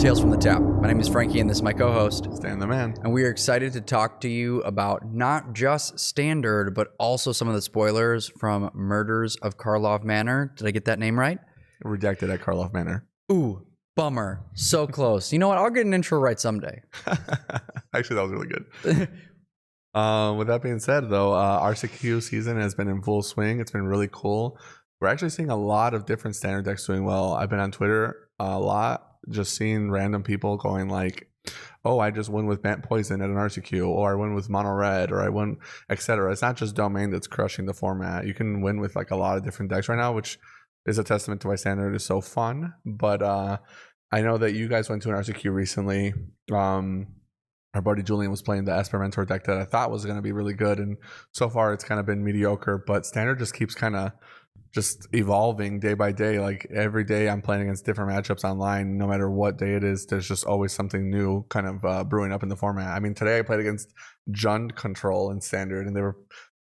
Tales from the Tap. My name is Frankie, and this is my co-host, Stan the Man. and we are excited to talk to you about not just Standard, but also some of the spoilers from Murders of Karlov Manor. Did I get that name right? Redacted at Karlov Manor. Ooh, bummer. So close. You know what? I'll get an intro right someday. Actually, that was really good. With that being said, though, RCQ season has been in full swing. It's been really cool. We're actually seeing a lot of different standard decks doing well. I've been on Twitter a lot, just seeing random people going like, oh, I just won with Bant Poison at an RCQ, or I won with Mono Red, or I won, etc. It's not just Domain that's crushing the format. You can win with like a lot of different decks right now, which is a testament to why standard is so fun. But I know that you guys went to an RCQ recently. Our buddy Julian was playing the Esper Mentor deck that I thought was going to be really good, and so far it's kind of been mediocre. But standard just keeps kind of just evolving day by day. Like every day I'm playing against different matchups online. No matter what day it is, there's just always something new kind of brewing up in the format. I mean, today I played against Jund Control in standard, and they were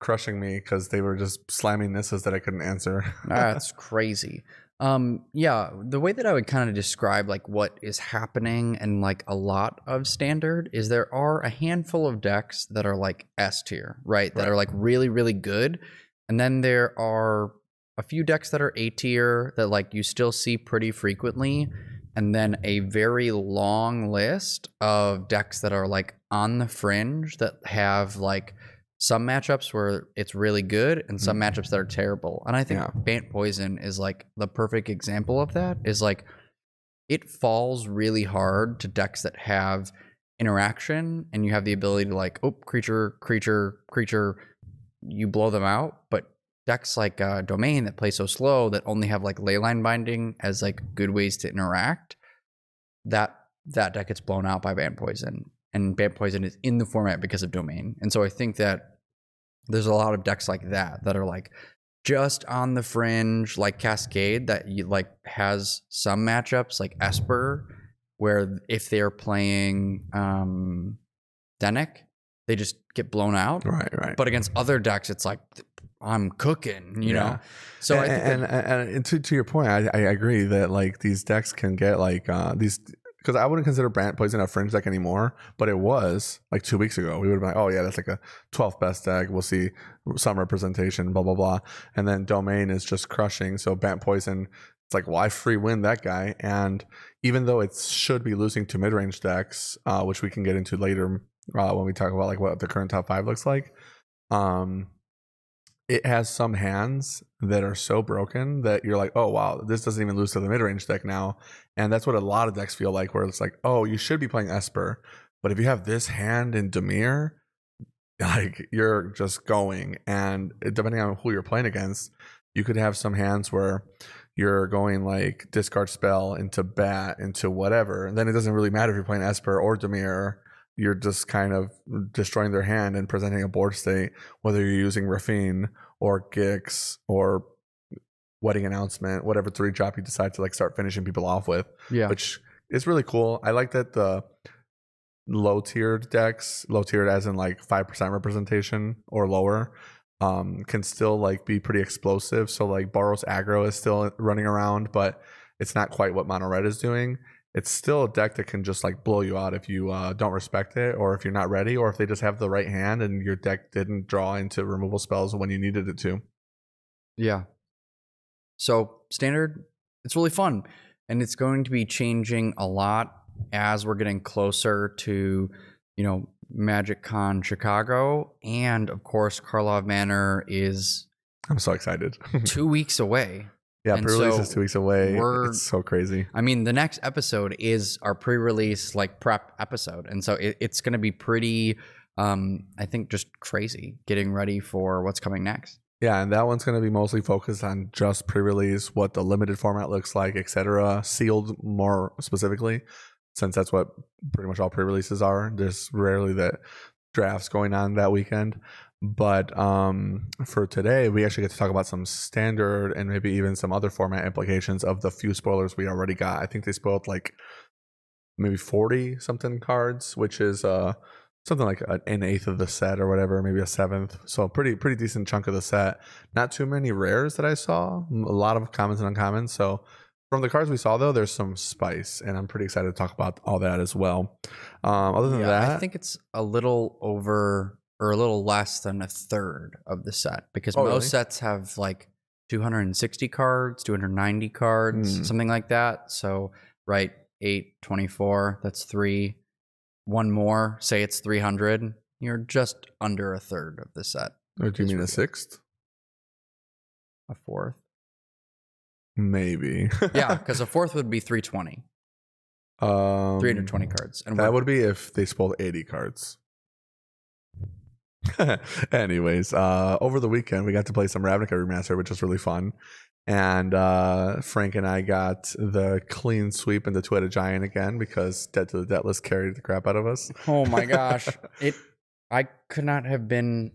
crushing me because they were just slamming misses that I couldn't answer. That's crazy. Yeah, the way that I would kind of describe like what is happening and like a lot of Standard is there are a handful of decks that are like S tier, right? That are like really, really good. And then there are a few decks that are A tier that like you still see pretty frequently. And then a very long list of decks that are like on the fringe that have like some matchups where it's really good and some matchups that are terrible. And I think Bant Poison is like the perfect example of that. Is like it falls really hard to decks that have interaction and you have the ability to like, oh, creature, you blow them out. But decks like Domain that play so slow that only have like Leyline Binding as like good ways to interact, that deck gets blown out by Bant Poison. And Bant Poison is in the format because of Domain. And so I think that there's a lot of decks like that that are like just on the fringe, like Cascade, that you like has some matchups like Esper, where if they're playing Denek, they just get blown out. Right. But against other decks, it's like I'm cooking, you know. So and to your point, I agree that like these decks can get like these. Because I wouldn't consider Bant Poison a fringe deck anymore, but it was like 2 weeks ago. We would have been like, oh yeah, that's like a 12th best deck. We'll see some representation, blah, blah, blah. And then Domain is just crushing. So Bant Poison, it's like, why free win that guy? And even though it should be losing to mid-range decks, which we can get into later when we talk about like what the current top 5 looks like, it has some hands that are so broken that you're like, oh, wow, this doesn't even lose to the mid-range deck now. And that's what a lot of decks feel like, where it's like, oh, you should be playing Esper, but if you have this hand in Dimir, like you're just going. And depending on who you're playing against, you could have some hands where you're going like discard spell into bat, into whatever. And then it doesn't really matter if you're playing Esper or Dimir. You're just kind of destroying their hand and presenting a board state, whether you're using Rafine or Gix or Wedding Announcement, whatever 3-drop you decide to like start finishing people off with. Yeah, which is really cool. I like that the low-tiered decks, low-tiered as in like 5% representation or lower, can still like be pretty explosive. So like Boros aggro is still running around, but it's not quite what Mono Red is doing. It's still a deck that can just like blow you out if you don't respect it, or if you're not ready, or if they just have the right hand and your deck didn't draw into removal spells when you needed it to. Yeah. So Standard, it's really fun, and it's going to be changing a lot as we're getting closer to, you know, Magic Con Chicago, and of course Karlov Manor is. I'm so excited. 2 weeks away. Yeah, pre-release is 2 weeks away. It's so crazy. I mean, the next episode is our pre-release like prep episode, and so it's going to be pretty, I think, just crazy getting ready for what's coming next. Yeah, and that one's going to be mostly focused on just pre-release, what the limited format looks like, etc. Sealed more specifically, since that's what pretty much all pre-releases are. There's rarely that drafts going on that weekend. But for today, we actually get to talk about some standard and maybe even some other format implications of the few spoilers we already got. I think they spoiled like maybe 40 something cards, which is something like an eighth of the set or whatever, maybe a seventh. So a pretty decent chunk of the set. Not too many rares that I saw. A lot of commons and uncommons. So From the cards we saw, though, there's some spice, and I'm pretty excited to talk about all that as well. Other than that, I think it's a little over or a little less than a third of the set because Oh, most really? sets have like 260 cards, 290 cards, Hmm. something like that. So, right, 8, 24, that's 3. One more, say it's 300. You're just under a third of the set. Or do you It's mean a revealed. sixth? A fourth? Maybe. Yeah, because a fourth would be 320. 320 cards. And That would be if they spoiled 80 cards. Anyways, over the weekend we got to play some Ravnica Remastered, which was really fun. And Frank and I got the clean sweep into Two-Headed Giant again because Dead to the Deathless carried the crap out of us. Oh my gosh. I could not have been.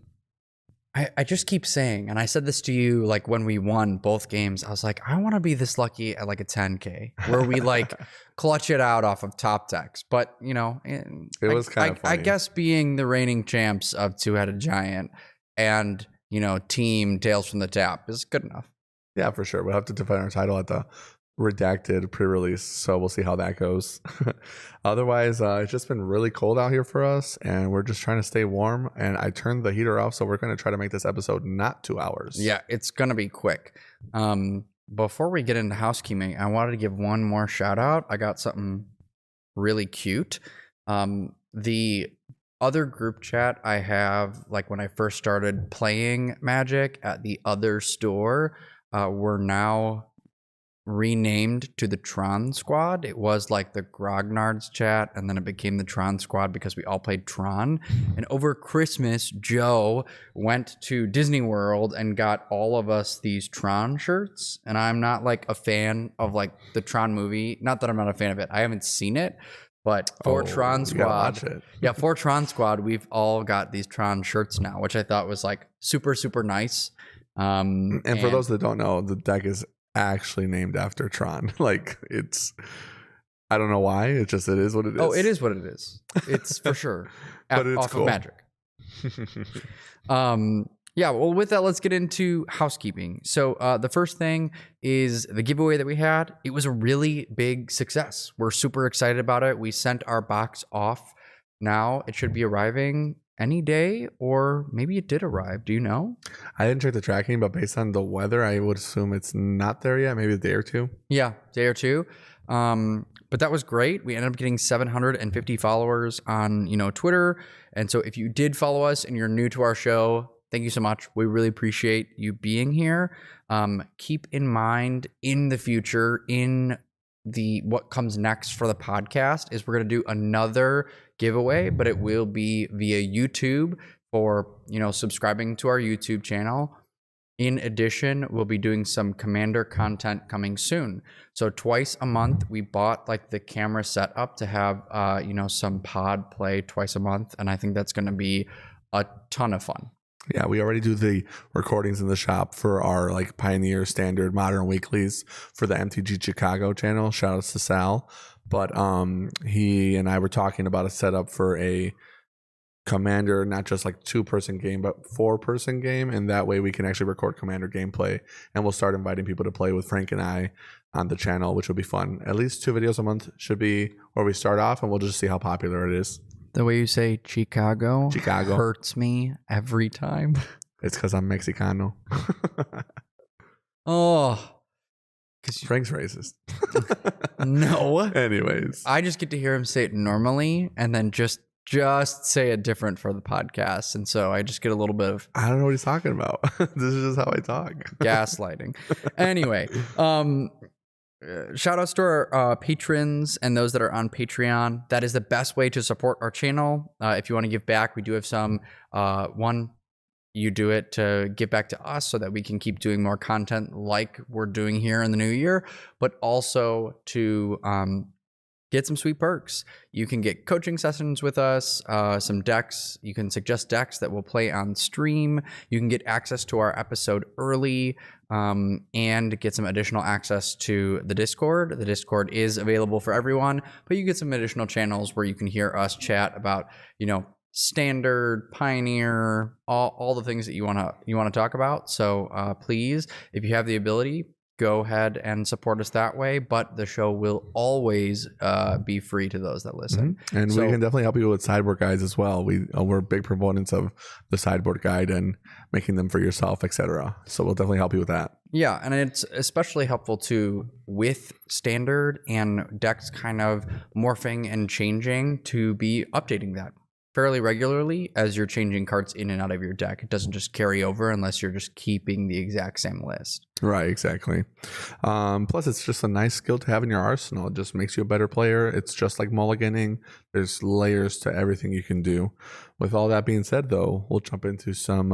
I just keep saying, and I said this to you like when we won both games, I was like, I want to be this lucky at like a 10K where we like clutch it out off of top decks. But you know, It was kind of I funny. guess being the reigning champs of Two-Headed Giant and you know, team Tales from the Tap is good enough. Yeah, for sure. We'll have to defend our title at the redacted pre-release, so we'll see how that goes. Otherwise, it's just been really cold out here for us, and we're just trying to stay warm. And I turned the heater off, so we're going to try to make this episode not 2 hours. Yeah, it's gonna be quick. Before we get into housekeeping, I wanted to give one more shout out. I got something really cute. The other group chat I have, like when I first started playing Magic at the other store, we're now renamed to the Tron Squad. It was like the Grognard's chat, and then it became the Tron Squad because we all played Tron. And over Christmas, Joe went to Disney World and got all of us these Tron shirts. And I'm not like a fan of like the Tron movie. Not that I'm not a fan of it. I haven't seen it. But for Tron you gotta watch Squad, it. yeah, for Tron Squad, we've all got these Tron shirts now, which I thought was like super, super nice. And for those that don't know, the deck is actually named after Tron. Like it's, I don't know why. It is what it is. Oh, it is what it is. It's for sure. But it's off cool. of Magic. Yeah, well, with that, let's get into housekeeping. So the first thing is the giveaway that we had. It was a really big success. We're super excited about it. We sent our box off. Now it should be arriving any day, or maybe it did arrive. Do you know? I didn't check the tracking, but based on the weather, I would assume it's not there yet. Maybe a day or two. Yeah, day or two. But that was great. We ended up getting 750 followers on, Twitter. And so if you did follow us and you're new to our show, thank you so much. We really appreciate you being here. Keep in mind in the future, in what comes next for the podcast is we're going to do another giveaway, but it will be via YouTube for, subscribing to our YouTube channel. In addition, we'll be doing some Commander content coming soon. So twice a month, we bought like the camera setup to have, some pod play twice a month. And I think that's going to be a ton of fun. Yeah, we already do the recordings in the shop for our like Pioneer Standard Modern Weeklies for the MTG Chicago channel. Shout outs to Sal. But he and I were talking about a setup for a Commander, not just like 2-person game, but 4-person game. And that way we can actually record Commander gameplay. And we'll start inviting people to play with Frank and I on the channel, which will be fun. At least 2 videos a month should be where we start off, and we'll just see how popular it is. The way you say Chicago hurts me every time. It's because I'm Mexicano. Oh, Frank's racist. no. Anyways, I just get to hear him say it normally and then just say it different for the podcast. And so I just get a little bit of I don't know what he's talking about. This is just how I talk. gaslighting. Anyway, shout outs to our patrons and those that are on Patreon. That is the best way to support our channel. If you want to give back, we do have some. You do it to give back to us so that we can keep doing more content like we're doing here in the new year, but also to get some sweet perks. You can get coaching sessions with us, some decks. You can suggest decks that we'll play on stream. You can get access to our episode early, and get some additional access to the Discord. The Discord is available for everyone, but you get some additional channels where you can hear us chat about, Standard, Pioneer, all the things that you want to talk about. So please, if you have the ability, go ahead and support us that way. But the show will always be free to those that listen. Mm-hmm. And we can definitely help you with sideboard guides as well. We're big proponents of the sideboard guide and making them for yourself, etc. So we'll definitely help you with that. Yeah, and it's especially helpful too with standard and decks kind of morphing and changing to be updating that fairly regularly as you're changing cards in and out of your deck. It doesn't just carry over unless you're just keeping the exact same list. Right, exactly. Plus, it's just a nice skill to have in your arsenal. It just makes you a better player. It's just like mulliganing. There's layers to everything you can do. With all that being said, though, we'll jump into some...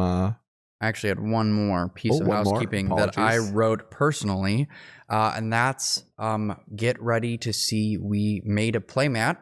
I actually had one more piece of housekeeping that I wrote personally, and that's get ready to see we made a playmat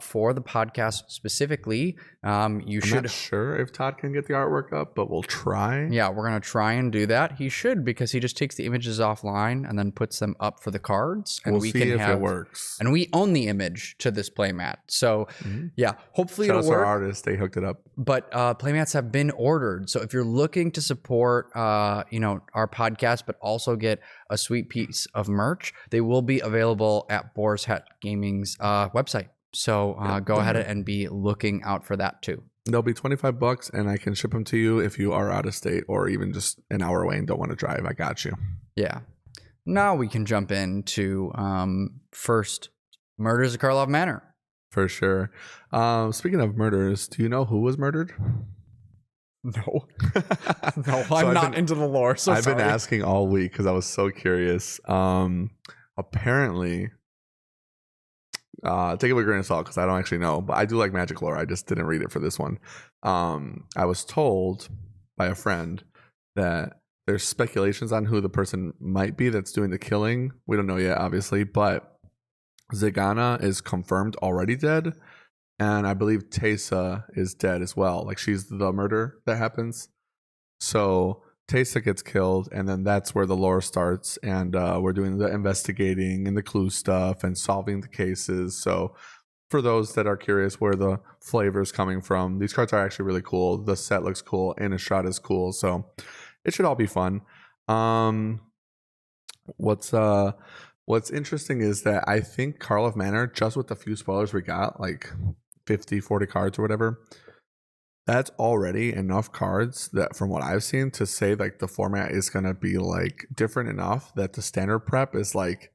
for the podcast specifically. I'm not sure if Todd can get the artwork up, but we'll try. Yeah, we're going to try and do that. He should, because he just takes the images offline and then puts them up for the cards. And we'll see if it works. And we own the image to this playmat. So yeah, hopefully it'll work. Our artists, they hooked it up. But playmats have been ordered. So if you're looking to support our podcast, but also get a sweet piece of merch, they will be available at Boar's Hat Gaming's website. So go ahead and be looking out for that too. They'll be $25 and I can ship them to you if you are out of state or even just an hour away and don't want to drive. I got you. Yeah. Now we can jump into first Murders at Karlov Manor. For sure. Speaking of murders, do you know who was murdered? No. No, I'm not into the lore. So I've been asking all week because I was so curious. Apparently... take it with a grain of salt because I don't actually know, but I do like magic lore. I just didn't read it for this one. I was told by a friend that there's speculations on who the person might be that's doing the killing. We don't know yet, obviously, but Zegana is confirmed already dead, and I believe Teysa is dead as well. Like, she's the murder that happens. So Teysa gets killed, and then that's where the lore starts, and we're doing the investigating and the clue stuff and solving the cases. So for those that are curious where the flavor is coming from, these cards are actually really cool. The set looks cool, Innistrad is cool, so it should all be fun. What's interesting is that I think Karlov Manor, just with the few spoilers we got, like 50, 40 cards or whatever, that's already enough cards that, from what I've seen, to say like the format is going to be like different enough that the standard prep is like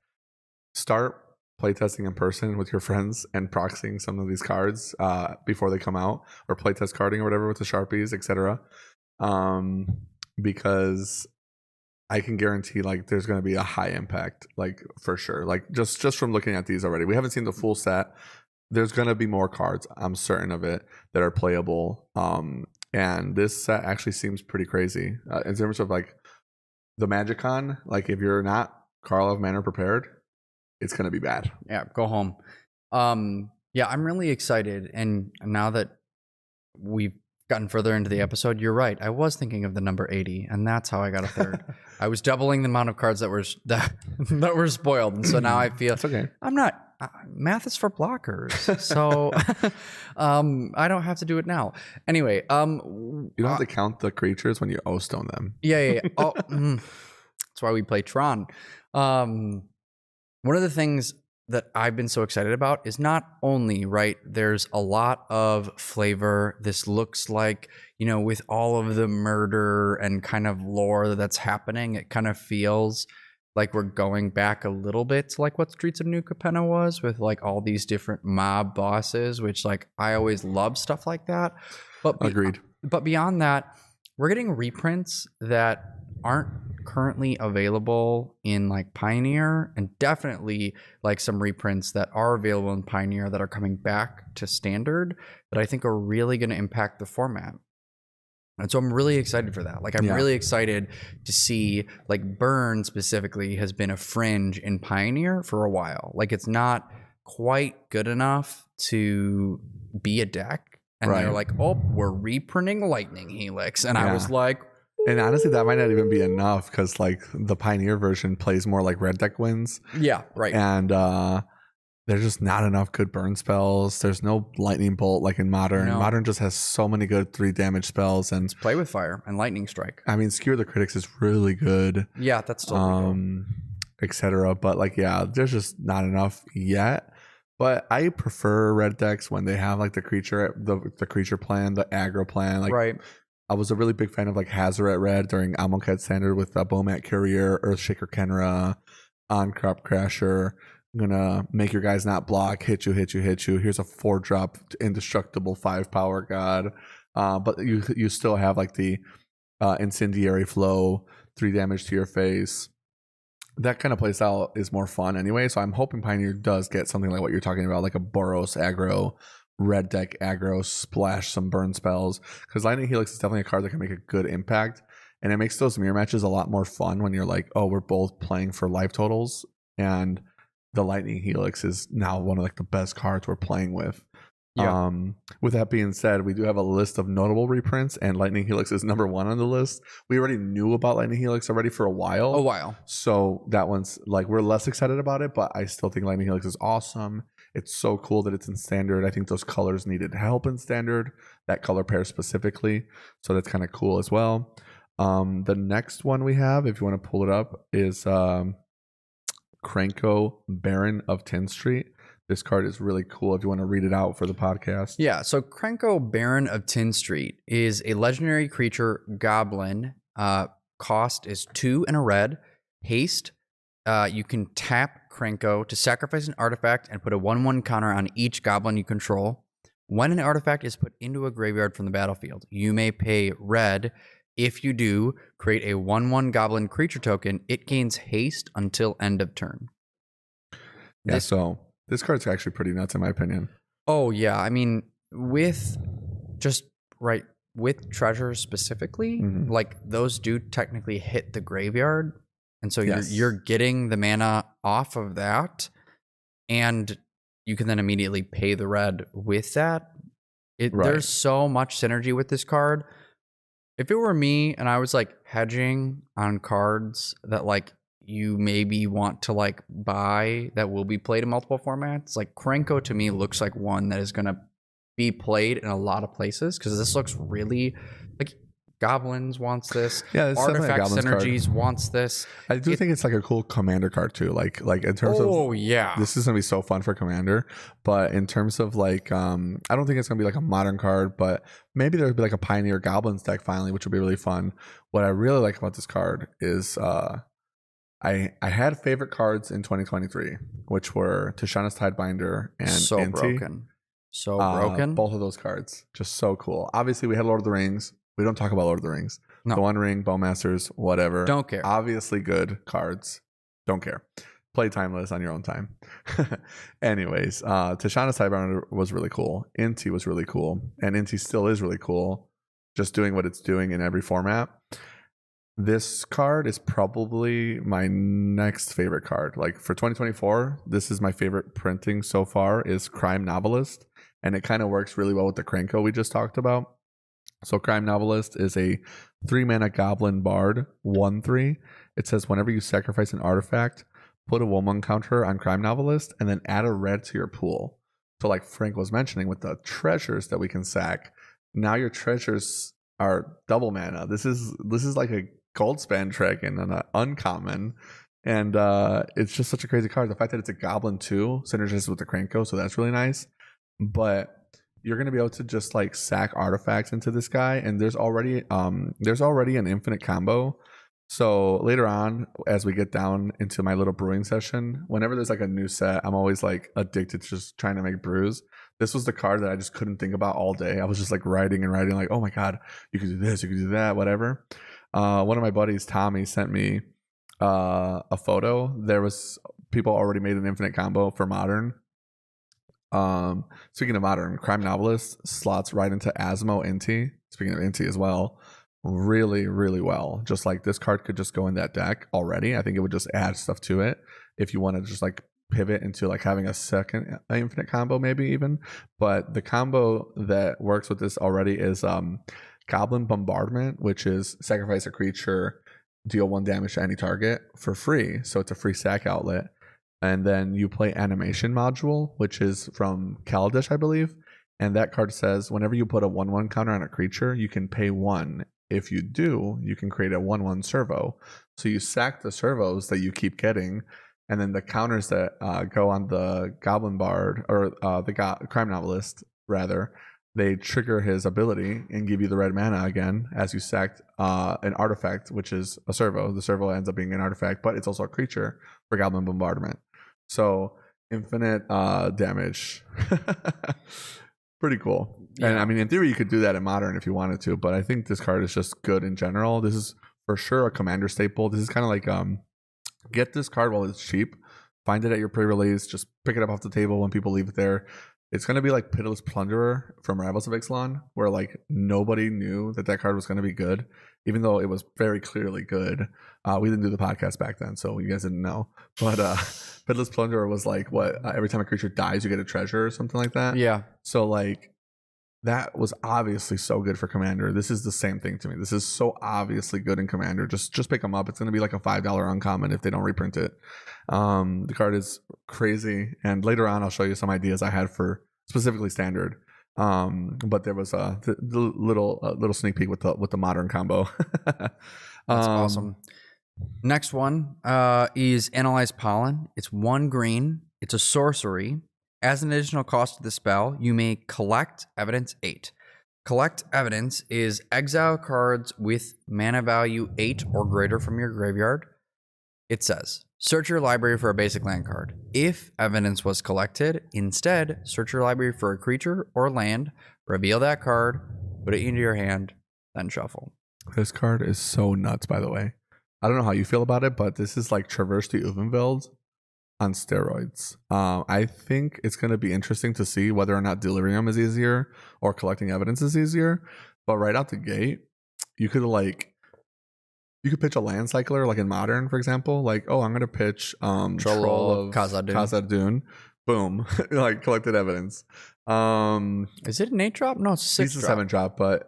start playtesting in person with your friends and proxying some of these cards before they come out, or playtest carding or whatever with the Sharpies, etc. Because I can guarantee like there's going to be a high impact, like for sure. Like just from looking at these already, we haven't seen the full set. There's going to be more cards, I'm certain of it, that are playable. And this set actually seems pretty crazy in terms of like the Magicon. Like if you're not Karlov Manor prepared, it's going to be bad. Yeah, go home. Yeah, I'm really excited. And now that we've gotten further into the episode, you're right. I was thinking of the number 80, and that's how I got a third. I was doubling the amount of cards that were spoiled. And so now I feel it's okay. I'm not. Math is for blockers, so I don't have to do it now. Anyway, you don't have to count the creatures when you O-stone them. Yeah. Oh, that's why we play Tron. One of the things that I've been so excited about is not only, right, there's a lot of flavor. This looks like, with all of the murder and kind of lore that's happening, it kind of feels like we're going back a little bit to like what Streets of New Capenna was, with like all these different mob bosses, which like I always love stuff like that. But agreed. But beyond that, we're getting reprints that aren't currently available in like Pioneer, and definitely like some reprints that are available in Pioneer that are coming back to Standard that I think are really going to impact the format. And so I'm really excited for that. Like I'm really excited to see, like, Burn specifically has been a fringe in Pioneer for a while. Like it's not quite good enough to be a deck. And they're like, oh, we're reprinting Lightning Helix. And I was like, ooh. And honestly, that might not even be enough because like the Pioneer version plays more like red deck wins. Yeah, right. And there's just not enough good burn spells. There's no lightning bolt like in modern. No. Modern just has so many good 3 damage spells, and It's play with fire and lightning strike. I mean, Skewer the Critics is really good, Yeah, that's still legal. etc. But like, yeah, there's just not enough yet. But I prefer red decks when they have like the creature plan, the aggro plan. Like, Right. I was a really big fan of like Hazoret Red during Amonkhet Standard with Bomat Courier, Earthshaker Kenra, On Crop Crasher. I'm gonna make your guys not block, hit you. Here's a 4-drop indestructible 5-power god. But you still have like the Incendiary Flow, 3 damage to your face. That kind of playstyle is more fun anyway. So I'm hoping Pioneer does get something like what you're talking about, like a Boros aggro, red deck aggro, splash some burn spells. Because Lightning Helix is definitely a card that can make a good impact. And it makes those mirror matches a lot more fun when you're like, oh, we're both playing for life totals. And the Lightning Helix is now one of like the best cards we're playing with. Yeah. With that being said, we do have a list of notable reprints, and Lightning Helix is number 1 on the list. We already knew about Lightning Helix already for a while. So that one's like, we're less excited about it, but I still think Lightning Helix is awesome. It's so cool that it's in standard. I think those colors needed help in standard, that color pair specifically. So that's kind of cool as well. The next one we have, if you want to pull it up, is Krenko, Baron of Tin Street. This card is really cool if you want to read it out for the podcast. Yeah, so Krenko, Baron of Tin Street, is a legendary creature goblin. Cost is 2 and a red. Haste. You can tap Krenko to sacrifice an artifact and put a 1/1 counter on each goblin you control. When an artifact is put into a graveyard from the battlefield, you may pay red. If you do, create a 1/1 goblin creature token. It gains haste until end of turn. Yeah, so this card's actually pretty nuts in my opinion. Oh yeah, I mean, with treasures specifically, like those do technically hit the graveyard, and so you're getting the mana off of that, and you can then immediately pay the red with that. There's so much synergy with this card. If it were me and I was like hedging on cards that like you maybe want to like buy that will be played in multiple formats, like Krenko to me looks like one that is going to be played in a lot of places, because this looks really like Goblins wants this. Yeah, it's Artifact Synergies wants this. I do think it's like a cool commander card too. Like in terms of this is gonna be so fun for commander. But in terms of like I don't think it's gonna be like a modern card, but maybe there'll be like a Pioneer Goblins deck finally, which would be really fun. What I really like about this card is I had favorite cards in 2023, which were Tishana's Tidebinder and so Inti. broken. Both of those cards, just so cool. Obviously, we had Lord of the Rings. We don't talk about Lord of the Rings. No. The One Ring, Bowmasters, whatever. Don't care. Obviously, good cards. Don't care. Play timeless on your own time. Anyways, Tishana's Tidebinder was really cool. Inti was really cool, and Inti still is really cool. Just doing what it's doing in every format. This card is probably my next favorite card. Like for 2024, this is my favorite printing so far is Crime Novelist. And it kind of works really well with the Krenko we just talked about. So Crime Novelist is a 3-mana Goblin Bard, 1/3. It says whenever you sacrifice an artifact, put a 1/1 counter on Crime Novelist and then add a red to your pool. So like Frank was mentioning with the treasures that we can sack, now your treasures are double mana. This is like a Goldspan Dragon and an uncommon, and it's just such a crazy card. The fact that it's a Goblin too synergizes with the Krenko, so that's really nice. But you're gonna be able to just like sack artifacts into this guy, and there's already an infinite combo. So later on, as we get down into my little brewing session, whenever there's like a new set, I'm always like addicted to just trying to make brews. This was the card that I just couldn't think about all day. I was just like writing, like, oh my god, you could do this, you could do that, whatever. One of my buddies, Tommy, sent me a photo. There was people already made an infinite combo for Modern. Speaking of Modern, Crime Novelist slots right into Asmo Inti. Speaking of Inti as well, really, really well. Just like this card could just go in that deck already. I think it would just add stuff to it if you want to just like pivot into like having a second infinite combo, maybe even. But the combo that works with this already is Goblin Bombardment, which is sacrifice a creature, deal 1 damage to any target for free. So it's a free sack outlet. And then you play Animation Module, which is from Kaladesh, I believe. And that card says whenever you put a 1/1 counter on a creature, you can pay 1. If you do, you can create a 1/1 servo. So you sack the servos that you keep getting, and then the counters that go on the Goblin Bard, or the Crime Novelist, rather, they trigger his ability and give you the red mana again as you sacked an artifact, which is a servo. The servo ends up being an artifact, but it's also a creature for Goblin Bombardment. So infinite damage. Pretty cool. Yeah. And I mean, in theory, you could do that in Modern if you wanted to, but I think this card is just good in general. This is for sure a Commander staple. This is kind of like get this card while it's cheap. Find it at your pre-release. Just pick it up off the table when people leave it there. It's going to be like Pitiless Plunderer from Rivals of Ixalan, where like nobody knew that card was going to be good, even though it was very clearly good. We didn't do the podcast back then, so you guys didn't know. But Pitiless Plunderer was like, what? Every time a creature dies, you get a treasure or something like that. Yeah. So like that was obviously so good for Commander. This is the same thing to me. This is so obviously good in Commander. Just pick them up. It's going to be like a $5 uncommon if they don't reprint it. The card is crazy, and later on I'll show you some ideas I had for specifically Standard. But there was a little sneak peek with the Modern combo. That's awesome. Next one is Analyze Pollen. It's 1 green. It's a sorcery. As an additional cost to the spell, you may collect evidence 8. Collect evidence is exile cards with mana value 8 or greater from your graveyard. It says, search your library for a basic land card. If evidence was collected, instead, search your library for a creature or land, reveal that card, put it into your hand, then shuffle. This card is so nuts, by the way. I don't know how you feel about it, but this is like Traverse the Uvenveld on steroids. I think it's going to be interesting to see whether or not Delirium is easier or collecting evidence is easier. But right out the gate, you could pitch a land cycler like in Modern, for example. Like, oh, I'm going to pitch Troll of Khazad-dûn. Boom, like collected evidence. Is it an 8-drop? No, it's a 6-drop. It's a 7-drop, but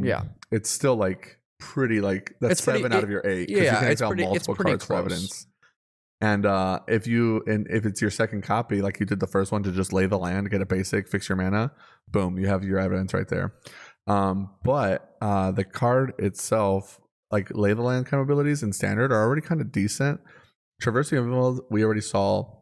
yeah, it's still like pretty like that's it's 7 out of your 8. Yeah, you can it's exile pretty, multiple it's pretty cards close. for evidence. And if it's your second copy, like you did the first one to just lay the land, get a basic, fix your mana, boom, you have your evidence right there. But the card itself, like lay the land kind of abilities in Standard, are already kind of decent. Traverse the Uvenveld, we already saw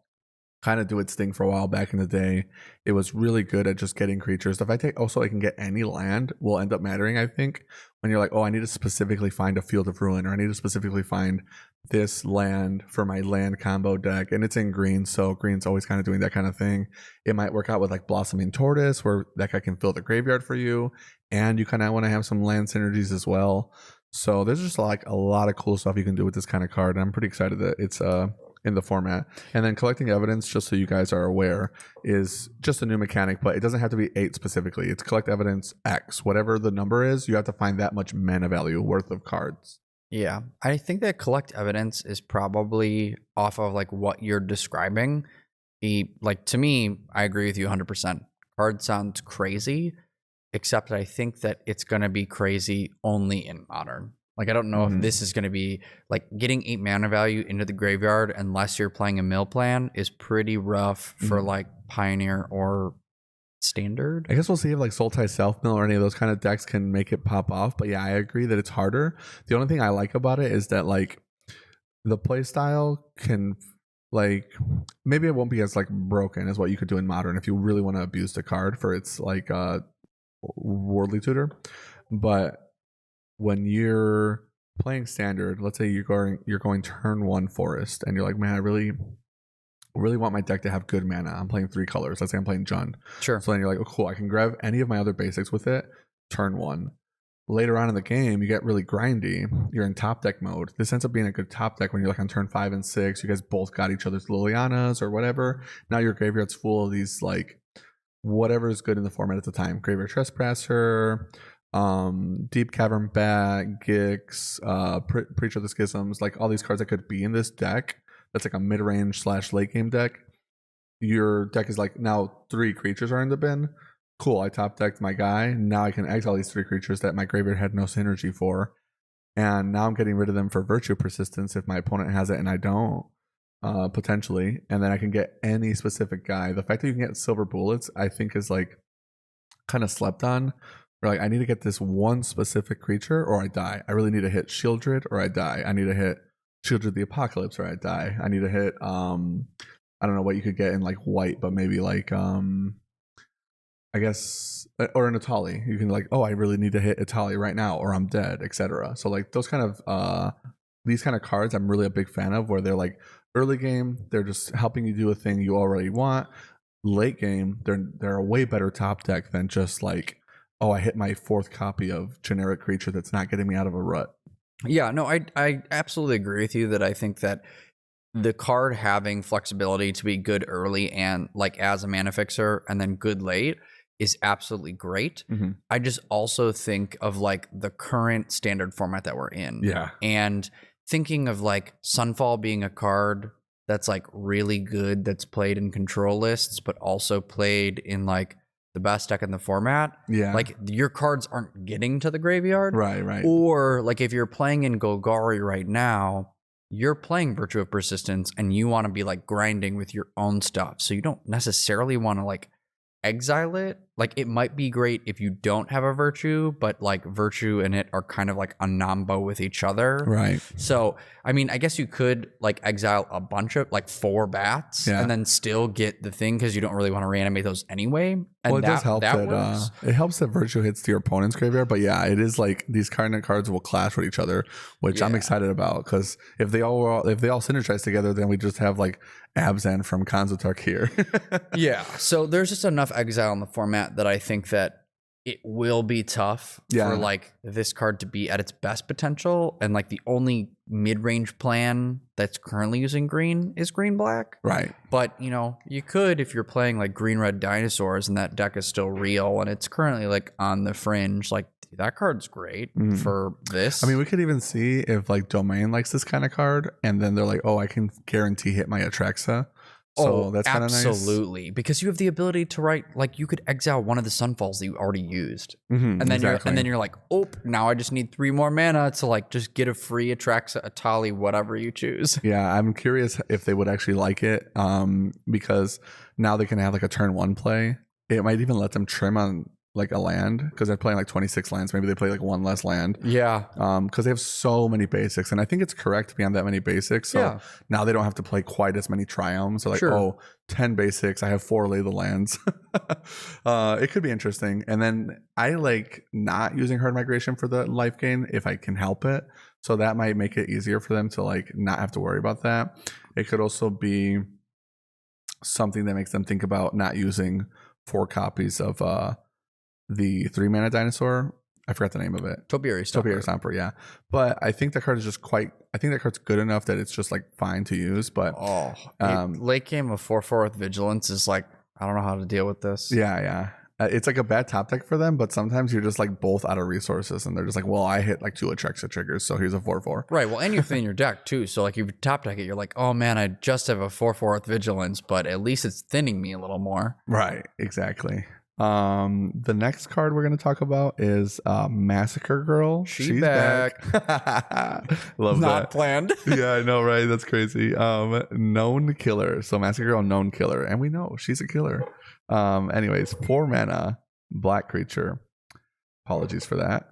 kind of do its thing for a while back in the day. It was really good at just getting creatures. The fact that also I can get any land will end up mattering, I think, when you're like, oh, I need to specifically find a Field of Ruin, or I need to specifically find this land for my land combo deck, and it's in green, so green's always kind of doing that kind of thing. It might work out with like Blossoming Tortoise, where that guy can fill the graveyard for you, and you kind of want to have some land synergies as well. So there's just like a lot of cool stuff you can do with this kind of card, and I'm pretty excited that it's in the format. And then collecting evidence, just so you guys are aware, is just a new mechanic, but it doesn't have to be 8 specifically. It's collect evidence X. Whatever the number is, you have to find that much mana value worth of cards. Yeah, I think that collect evidence is probably off of like what you're describing. Like to me, I agree with you 100%. Card sounds crazy, except I think that it's going to be crazy only in Modern. Like I don't know if this is going to be like getting 8 mana value into the graveyard unless you're playing a mill plan is pretty rough for like Pioneer or Standard. I guess we'll see if like Sultai Self-Mill or any of those kind of decks can make it pop off. But yeah, I agree that it's harder. The only thing I like about it is that like the play style can like, maybe it won't be as like broken as what you could do in Modern if you really want to abuse the card for its like Worldly Tutor. But when you're playing Standard, let's say you're going turn 1 Forest, and you're like, man, I really want my deck to have good mana. I'm playing 3 colors. Let's say I'm playing Jund. Sure. So then you're like, oh, cool. I can grab any of my other basics with it. Turn 1. Later on in the game, you get really grindy. You're in top deck mode. This ends up being a good top deck when you're like on turn 5 and 6. You guys both got each other's Lilianas or whatever. Now your graveyard's full of these like whatever is good in the format at the time. Graveyard Trespasser, Deep Cavern Bat, Gix, Preacher of the Schisms, like all these cards that could be in this deck. That's like a mid-range / late game deck. Your deck is like, now 3 creatures are in the bin. Cool, I top decked my guy. Now I can exile these 3 creatures that my graveyard had no synergy for. And now I'm getting rid of them for Virtue Persistence if my opponent has it and I don't. potentially, and then I can get any specific guy. The fact that you can get silver bullets, I think, is like kind of slept on. Or like, I need to get this one specific creature or I die. I really need to hit Shieldred or I die. I need to hit Shieldred the Apocalypse or I die. I need to hit I don't know what you could get in like white, but maybe like I guess, or an Atali. You can like, oh, I really need to hit Atali right now or I'm dead, etc. So like those kind of these kind of cards I'm really a big fan of, where they're like early game, they're just helping you do a thing you already want. Late game, they're a way better top deck than just like, oh, I hit my 4th copy of generic creature that's not getting me out of a rut. Yeah, no, I absolutely agree with you that I think that the card having flexibility to be good early and like as a mana fixer and then good late is absolutely great. Mm-hmm. I just also think of like the current standard format that we're in. Yeah. And thinking of like Sunfall being a card that's like really good, that's played in control lists, but also played in like the best deck in the format. Yeah. Like your cards aren't getting to the graveyard. Right. Or like if you're playing in Golgari right now, you're playing Virtue of Persistence and you want to be like grinding with your own stuff. So you don't necessarily want to like exile it. Like it might be great if you don't have a Virtue, but like Virtue and it are kind of like a nombo with each other. Right. So, I mean, I guess you could like exile a bunch of like 4 bats and then still get the thing because you don't really want to reanimate those anyway. And well, it does help that it helps that Virtue hits to your opponent's graveyard. But yeah, it is like these kind of cards will clash with each other, which I'm excited about, because if they all synergize together, then we just have like Abzan from Kanzotark here. Yeah. So there's just enough exile in the format that I think that it will be tough for like this card to be at its best potential. And like the only mid-range plan that's currently using green is green black. Right. But you know, you could, if you're playing like green red dinosaurs and that deck is still real and it's currently like on the fringe, like that card's great for this. I mean, we could even see if like Domain likes this kind of card, and then they're like, oh, I can guarantee hit my Atraxa. So that's kind of nice. Absolutely. Because you have the ability to write, like you could exile one of the Sunfalls that you already used. Mm-hmm, and then you're like, oh, now I just need 3 more mana to like just get a free Atraxa, Atali, whatever you choose. Yeah, I'm curious if they would actually like it. Because now they can have like a turn 1 play. It might even let them trim on like a land, because they're playing like 26 lands. Maybe they play like 1 less land. Yeah. Because they have so many basics, and I think it's correct to be on that many basics. So now they don't have to play quite as many triomes. So like, 10 basics. I have 4 lay the lands. It could be interesting. And then I like not using herd migration for the life gain if I can help it. So that might make it easier for them to like not have to worry about that. It could also be something that makes them think about not using 4 copies of the 3 mana dinosaur. I forgot the name of it. Topiary Stomper, yeah. But I think that card is just I think that card's good enough that it's just like fine to use. But late game of 4/4 with Vigilance is like, I don't know how to deal with this. Yeah. It's like a bad top deck for them, but sometimes you're just like both out of resources and they're just like, well, I hit like 2 Atraxa triggers, so here's a 4/4. Right. Well, and you're thinning your deck too. So like you top deck it, you're like, oh man, I just have a 4/4 with Vigilance, but at least it's thinning me a little more. Right. Exactly. The next card we're going to talk about is Massacre Girl. She's back. Love Not that. planned. Yeah, I know, right? That's crazy. Known killer. So Massacre Girl, known killer, and we know she's a killer. Anyways, 4 mana, black creature. Apologies for that.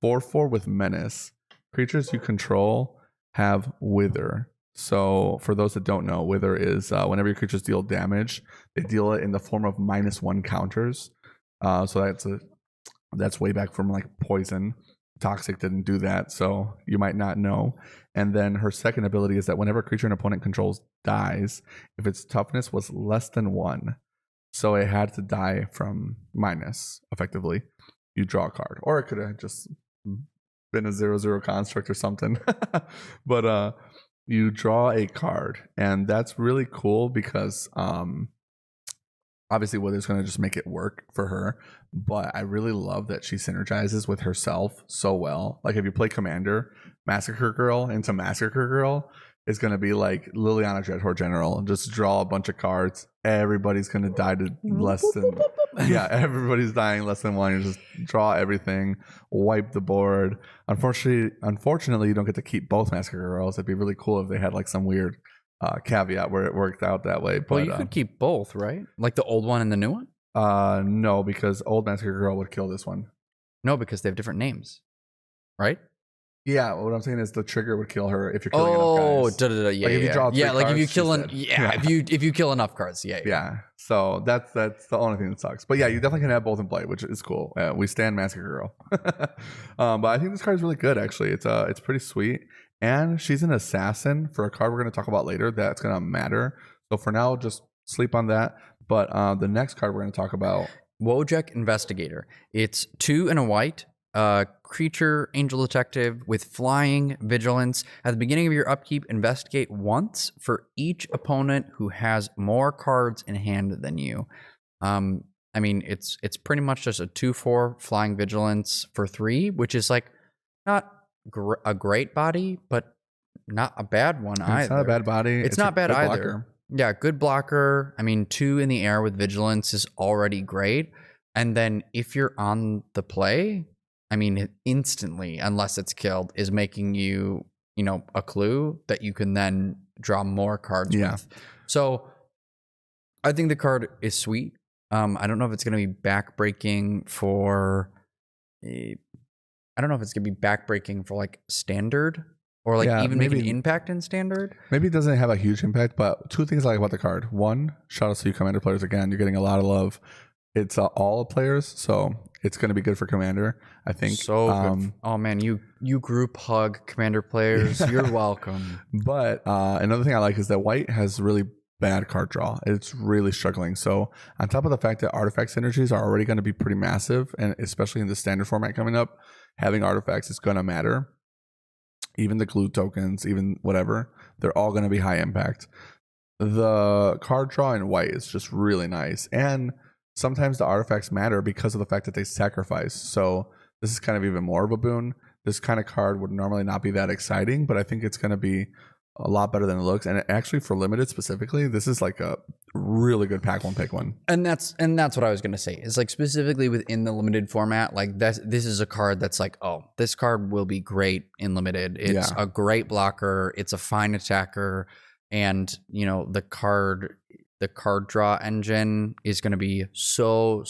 4/4 with menace. Creatures you control have wither. So for those that don't know, wither is whenever your creatures deal damage, they deal it in the form of -1 counters. So that's way back from like poison. Toxic didn't do that, so you might not know. And then her second ability is that whenever a creature an opponent controls dies, if its toughness was less than 1, so it had to die from minus, effectively, you draw a card. Or it could have just been a 0/0 construct or something. But you draw a card, and that's really cool because obviously Wither's going to just make it work for her, but I really love that she synergizes with herself so well. Like if you play Commander, Massacre Girl into Massacre Girl is going to be like Liliana Dreadhorde General, and just draw a bunch of cards. Everybody's going to die to less than everybody's dying less than 1. You just draw everything, wipe the board. Unfortunately, you don't get to keep both Massacre Girls. It'd be really cool if they had like some weird caveat where it worked out that way. But Well, you could keep both, right? Like the old one and the new one? no, because Old Massacre Girl would kill this one. No, because they have different names, right? Yeah, what I'm saying is the trigger would kill her if you're killing Oh, enough guys. yeah, Like, if you yeah, draw yeah. three Like if you cards, kill she's dead. if you kill enough cards, yeah. Yeah, so that's the only thing that sucks. But yeah, you definitely can have both in play, which is cool. We stand Massacre Girl. But I think this card is really good. Actually, it's pretty sweet, and she's an assassin for a card we're going to talk about later. That's going to matter. So for now, just sleep on that. But the next card we're going to talk about, Wojek Investigator. It's 2 and a white. Creature, angel detective with flying, vigilance. At the beginning of your upkeep, investigate once for each opponent who has more cards in hand than you. I mean, it's pretty much just a 2/4 flying vigilance for 3, which is like not a great body, but not a bad one either. it's not a bad body. It's not bad good either. blocker. Yeah, good blocker. I mean, 2 in the air with vigilance is already great. And then if you're on the play, I mean, instantly, unless it's killed, is making you, a clue that you can then draw more cards with. So I think the card is sweet. I don't know if it's going to be backbreaking for like standard or like even make an impact in standard. Maybe it doesn't have a huge impact, but 2 things I like about the card. One, shout out to you Commander players again. You're getting a lot of love. It's all players, so it's going to be good for Commander, I think. So good. Oh man, you group hug Commander players. You're welcome. But another thing I like is that white has really bad card draw. It's really struggling. So on top of the fact that artifact synergies are already going to be pretty massive, and especially in the standard format coming up, having artifacts is going to matter. Even the glue tokens, even whatever, they're all going to be high impact. The card draw in white is just really nice, and sometimes the artifacts matter because of the fact that they sacrifice. So this is kind of even more of a boon. This kind of card would normally not be that exciting, but I think it's going to be a lot better than it looks. And actually, for limited specifically, this is like a really good pack one pick one. And that's what I was gonna say. Is like specifically within the limited format, like this is a card that's like, oh, this card will be great in limited. It's a great blocker. It's a fine attacker, and the card draw engine is going to be so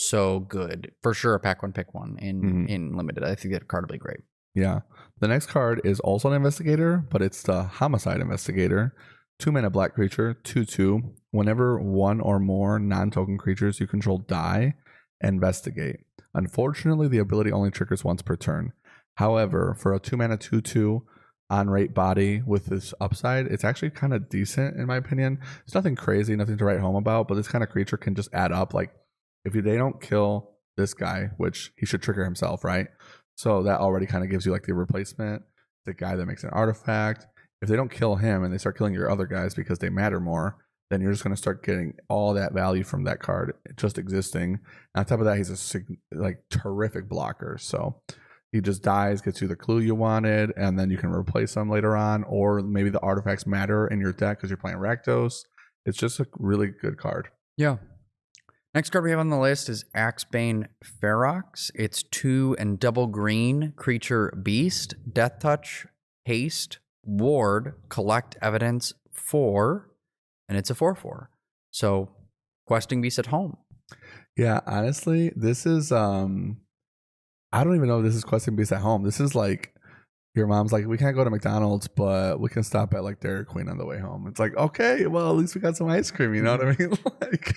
good for sure. A pack one pick one in limited. I think that card will be great. Yeah. The next card is also an investigator, but it's the Homicide Investigator. 2-mana black creature, 2/2. Whenever one or more non-token creatures you control die, investigate. Unfortunately, the ability only triggers once per turn. However, for a 2-mana 2/2 on-rate body with this upside, it's actually kind of decent in my opinion. It's nothing crazy, nothing to write home about, but this kind of creature can just add up. Like if they don't kill this guy, which he should trigger himself, right? So that already kind of gives you like the replacement, the guy that makes an artifact. If they don't kill him and they start killing your other guys because they matter more, then you're just going to start getting all that value from that card just existing. And on top of that, he's a terrific blocker. So he just dies, gets you the clue you wanted, and then you can replace them later on, or maybe the artifacts matter in your deck because you're playing Rakdos. It's just a really good card. Yeah. Next card we have on the list is Axebane Ferox. It's 2 and double green, creature beast, death touch, haste, ward, collect evidence, 4, and it's a 4/4. So questing beast at home. Yeah, honestly, this is I don't even know if this is questing beast at home. This is like your mom's like, we can't go to McDonald's, but we can stop at like Dairy Queen on the way home. It's like, okay, well, at least we got some ice cream, you know what I mean? Like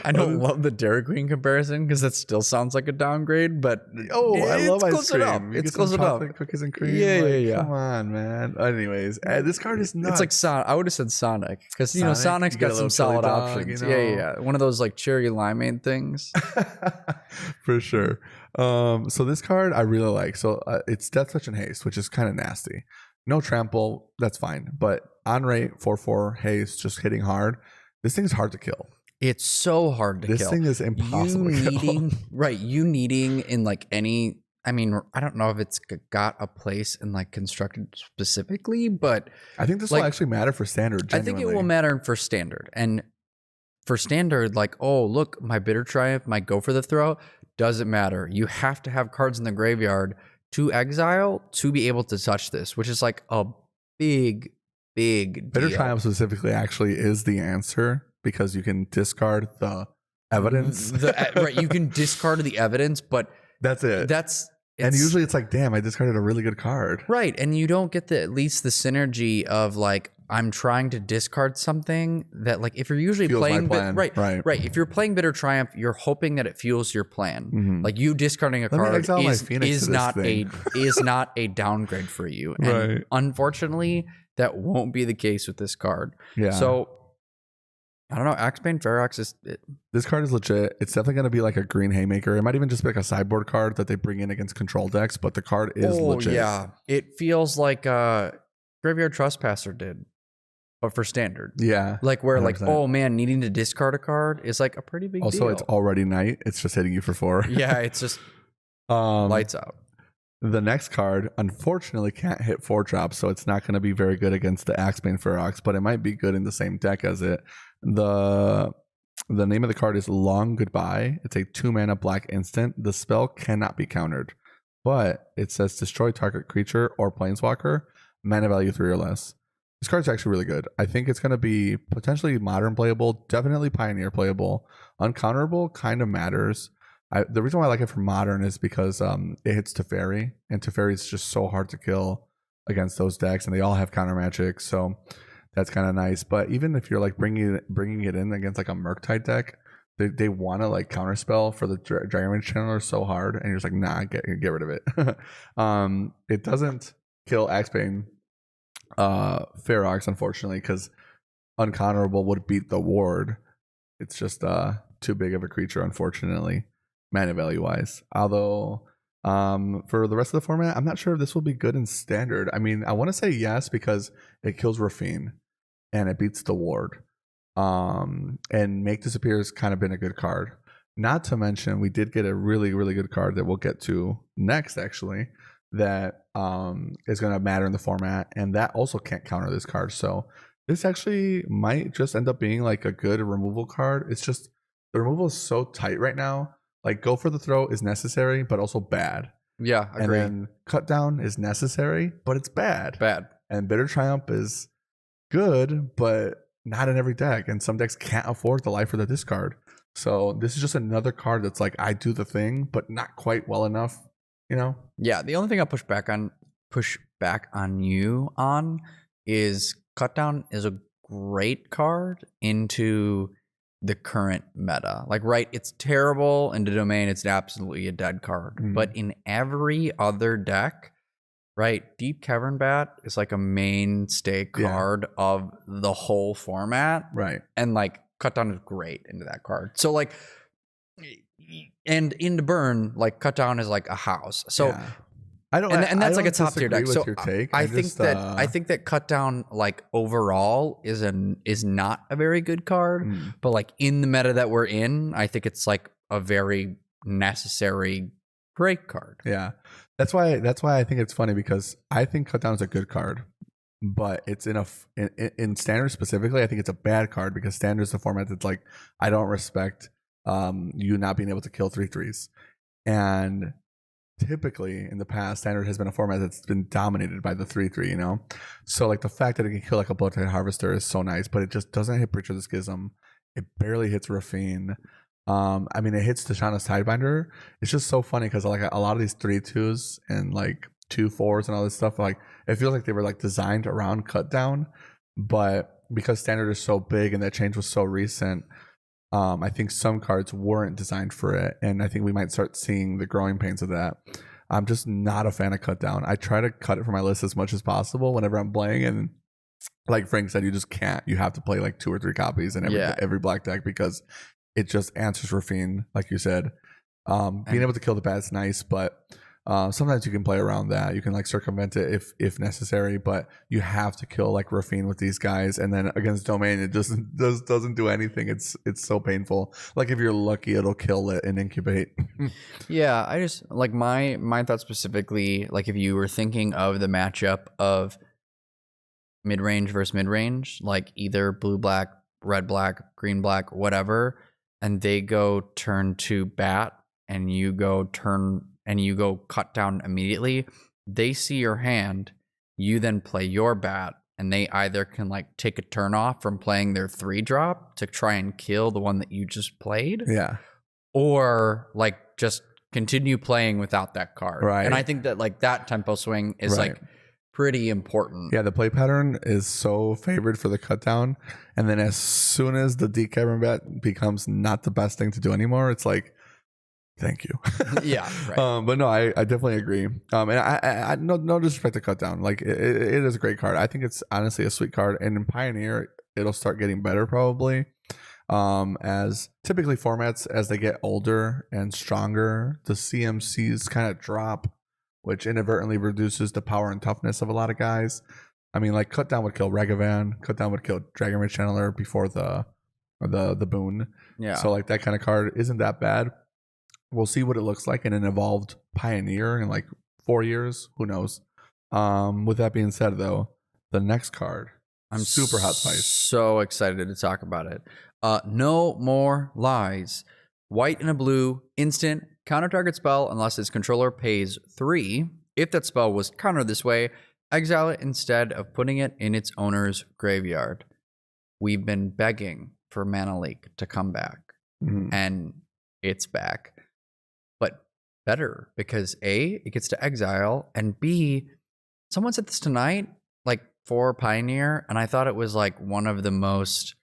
I don't love the Dairy Queen comparison because that still sounds like a downgrade, but I love ice cream. Enough. It's close enough. Cookies and cream. Yeah. Come on, man. Anyways, this card is nuts. It's like I would have said Sonic because Sonic's got some solid options. Yeah. One of those like cherry limeade things. For sure. So this card I really like. So it's Death Touch and Haste, which is kind of nasty. No trample, that's fine. But on rate 4/4 haste, just hitting hard. This thing's hard to kill. It's so hard to kill. This thing is impossible to kill. You needing in like any, I mean, I don't know if it's got a place in like constructed specifically, but I think this will actually matter for standard. Genuinely. I think it will matter for standard. And for standard, like, oh, look, my Bitter Triumph might go for the throw. Doesn't matter. You have to have cards in the graveyard to exile to be able to touch this, which is like a big big Bitter deal. Triumph specifically actually is the answer because you can discard the evidence. Right, you can discard the evidence, but That's it. And usually it's like, damn, I discarded a really good card. right, and you don't get at least the synergy of like I'm trying to discard something that like if you're usually Fuels my playing plan. Right. if you're playing Bitter Triumph, you're hoping that it fuels your plan. Mhm. Like you discarding a Let me card exile my Phoenix to is this not thing. is not a downgrade for you. And Right. unfortunately, that won't be the case with this card. Yeah. So I don't know. Axebane Ferox is This card is legit. It's definitely going to be like a green haymaker. It might even just be like a sideboard card that they bring in against control decks, but the card is legit. Yeah, it feels like Graveyard Trespasser did, but for standard. Yeah. Like where 100%. like, oh man, needing to discard a card is like a pretty big Also, deal. it's already night. It's just hitting you for 4. Yeah, it's just lights out. The next card, unfortunately, can't hit 4 drops, so it's not going to be very good against the Axebane Ferox, but it might be good in the same deck as it. The name of the card is Long Goodbye. It's a 2-mana black instant. The spell cannot be countered, but it says destroy target creature or planeswalker, mana value 3 or less. This card's actually really good. I think it's going to be potentially modern playable, definitely Pioneer playable. Uncounterable kind of matters. The reason why I like it for modern is because it hits Teferi, and Teferi is just so hard to kill against those decks, and they all have counter magic, so that's kind of nice. But even if you're like bringing it in against like a Murktide deck, they want to like counterspell for the Dragon Channeler so hard, and you're just like, nah, get rid of it. It doesn't kill Axebane Ferox, unfortunately, because Uncounterable would beat the ward. It's just too big of a creature, unfortunately, mana value wise. Although for the rest of the format, I'm not sure if this will be good in standard. I mean, I want to say yes because it kills Rafine and it beats the ward. And Make Disappear has kind of been a good card. Not to mention, we did get a really, really good card that we'll get to next, actually, that is going to matter in the format, and that also can't counter this card. So this actually might just end up being like a good removal card. It's just the removal is so tight right now. Like Go for the Throat is necessary, but also bad. Yeah, agree. And then Cut Down is necessary, but it's bad. Bad. And Bitter Triumph is good, but not in every deck. And some decks can't afford the life or the discard. So this is just another card that's like, I do the thing, but not quite well enough, you know? Yeah, the only thing I'll push back on you on is Cut Down is a great card into the current meta. Like, right, it's terrible into Domain, it's absolutely a dead card. But in every other deck, right, Deep Cavern Bat is like a mainstay card of the whole format. Right. And like Cut Down is great into that card. So like, and into Burn, like Cut Down is like a house. So yeah. I don't, and that's I like a top tier deck. with So your take. I think that Cut Down like overall is not a very good card, but like in the meta that we're in, I think it's like a very necessary great card. Yeah. That's why I think it's funny, because I think Cut Down is a good card, but it's in standard specifically, I think it's a bad card, because standard is the format that's like, I don't respect you not being able to kill 3/3s. And typically in the past, standard has been a format that's been dominated by the 3/3, you know? So like the fact that it can kill like a Bloodtide Harvester is so nice, but it just doesn't hit Breach of the Schism. It barely hits Rafine. I mean, it hits Tishana's Tidebinder. It's just so funny because like a lot of these 3/2s and like 2/4s and all this stuff, like it feels like they were like designed around Cut Down, but because standard is so big and that change was so recent, I think some cards weren't designed for it, and I think we might start seeing the growing pains of that. I'm just not a fan of Cut Down. I try to cut it from my list as much as possible whenever I'm playing, and like Frank said, you just can't. You have to play like 2 or 3 copies in every black deck, because it just answers Rafine, like you said. Being able to kill the bat is nice, but sometimes you can play around that. You can like circumvent it if necessary, but you have to kill like Rafine with these guys, and then against Domain, it just doesn't do anything. It's so painful. Like if you're lucky, it'll kill it and incubate. Yeah, I just like my thought specifically, like if you were thinking of the matchup of mid-range versus mid-range, like either blue-black, red-black, green-black, whatever, and they go turn 2 bat and you go Cut Down immediately, they see your hand, you then play your bat, and they either can like take a turn off from playing their 3-drop to try and kill the one that you just played, Yeah. or like just continue playing without that card. Right. And I think that like that tempo swing is Right. like pretty important. Yeah, the play pattern is so favored for the cut down, and then as soon as the deep cavern bat becomes not the best thing to do anymore, it's like, thank you. Yeah, right. But no, I definitely agree. And I no disrespect to cut down, like it is a great card. I think it's honestly a sweet card, and in Pioneer it'll start getting better probably. As typically formats as they get older and stronger, the CMCs kind of drop, which inadvertently reduces the power and toughness of a lot of guys. I mean, like cut down would kill Ragavan, cut down would kill Dragon Rage Channeler before the boon. Yeah. So like that kind of card isn't that bad. We'll see what it looks like in an evolved Pioneer in like 4 years. Who knows? With that being said, though, the next card, I'm super hot spice. So excited to talk about it. No More Lies. White and a blue, instant, counter target spell unless its controller pays 3. If that spell was countered this way, exile it instead of putting it in its owner's graveyard. We've been begging for Mana Leak to come back, and it's back. But better, because A, it gets to exile, and B, someone said this tonight, like for Pioneer, and I thought it was like one of the most,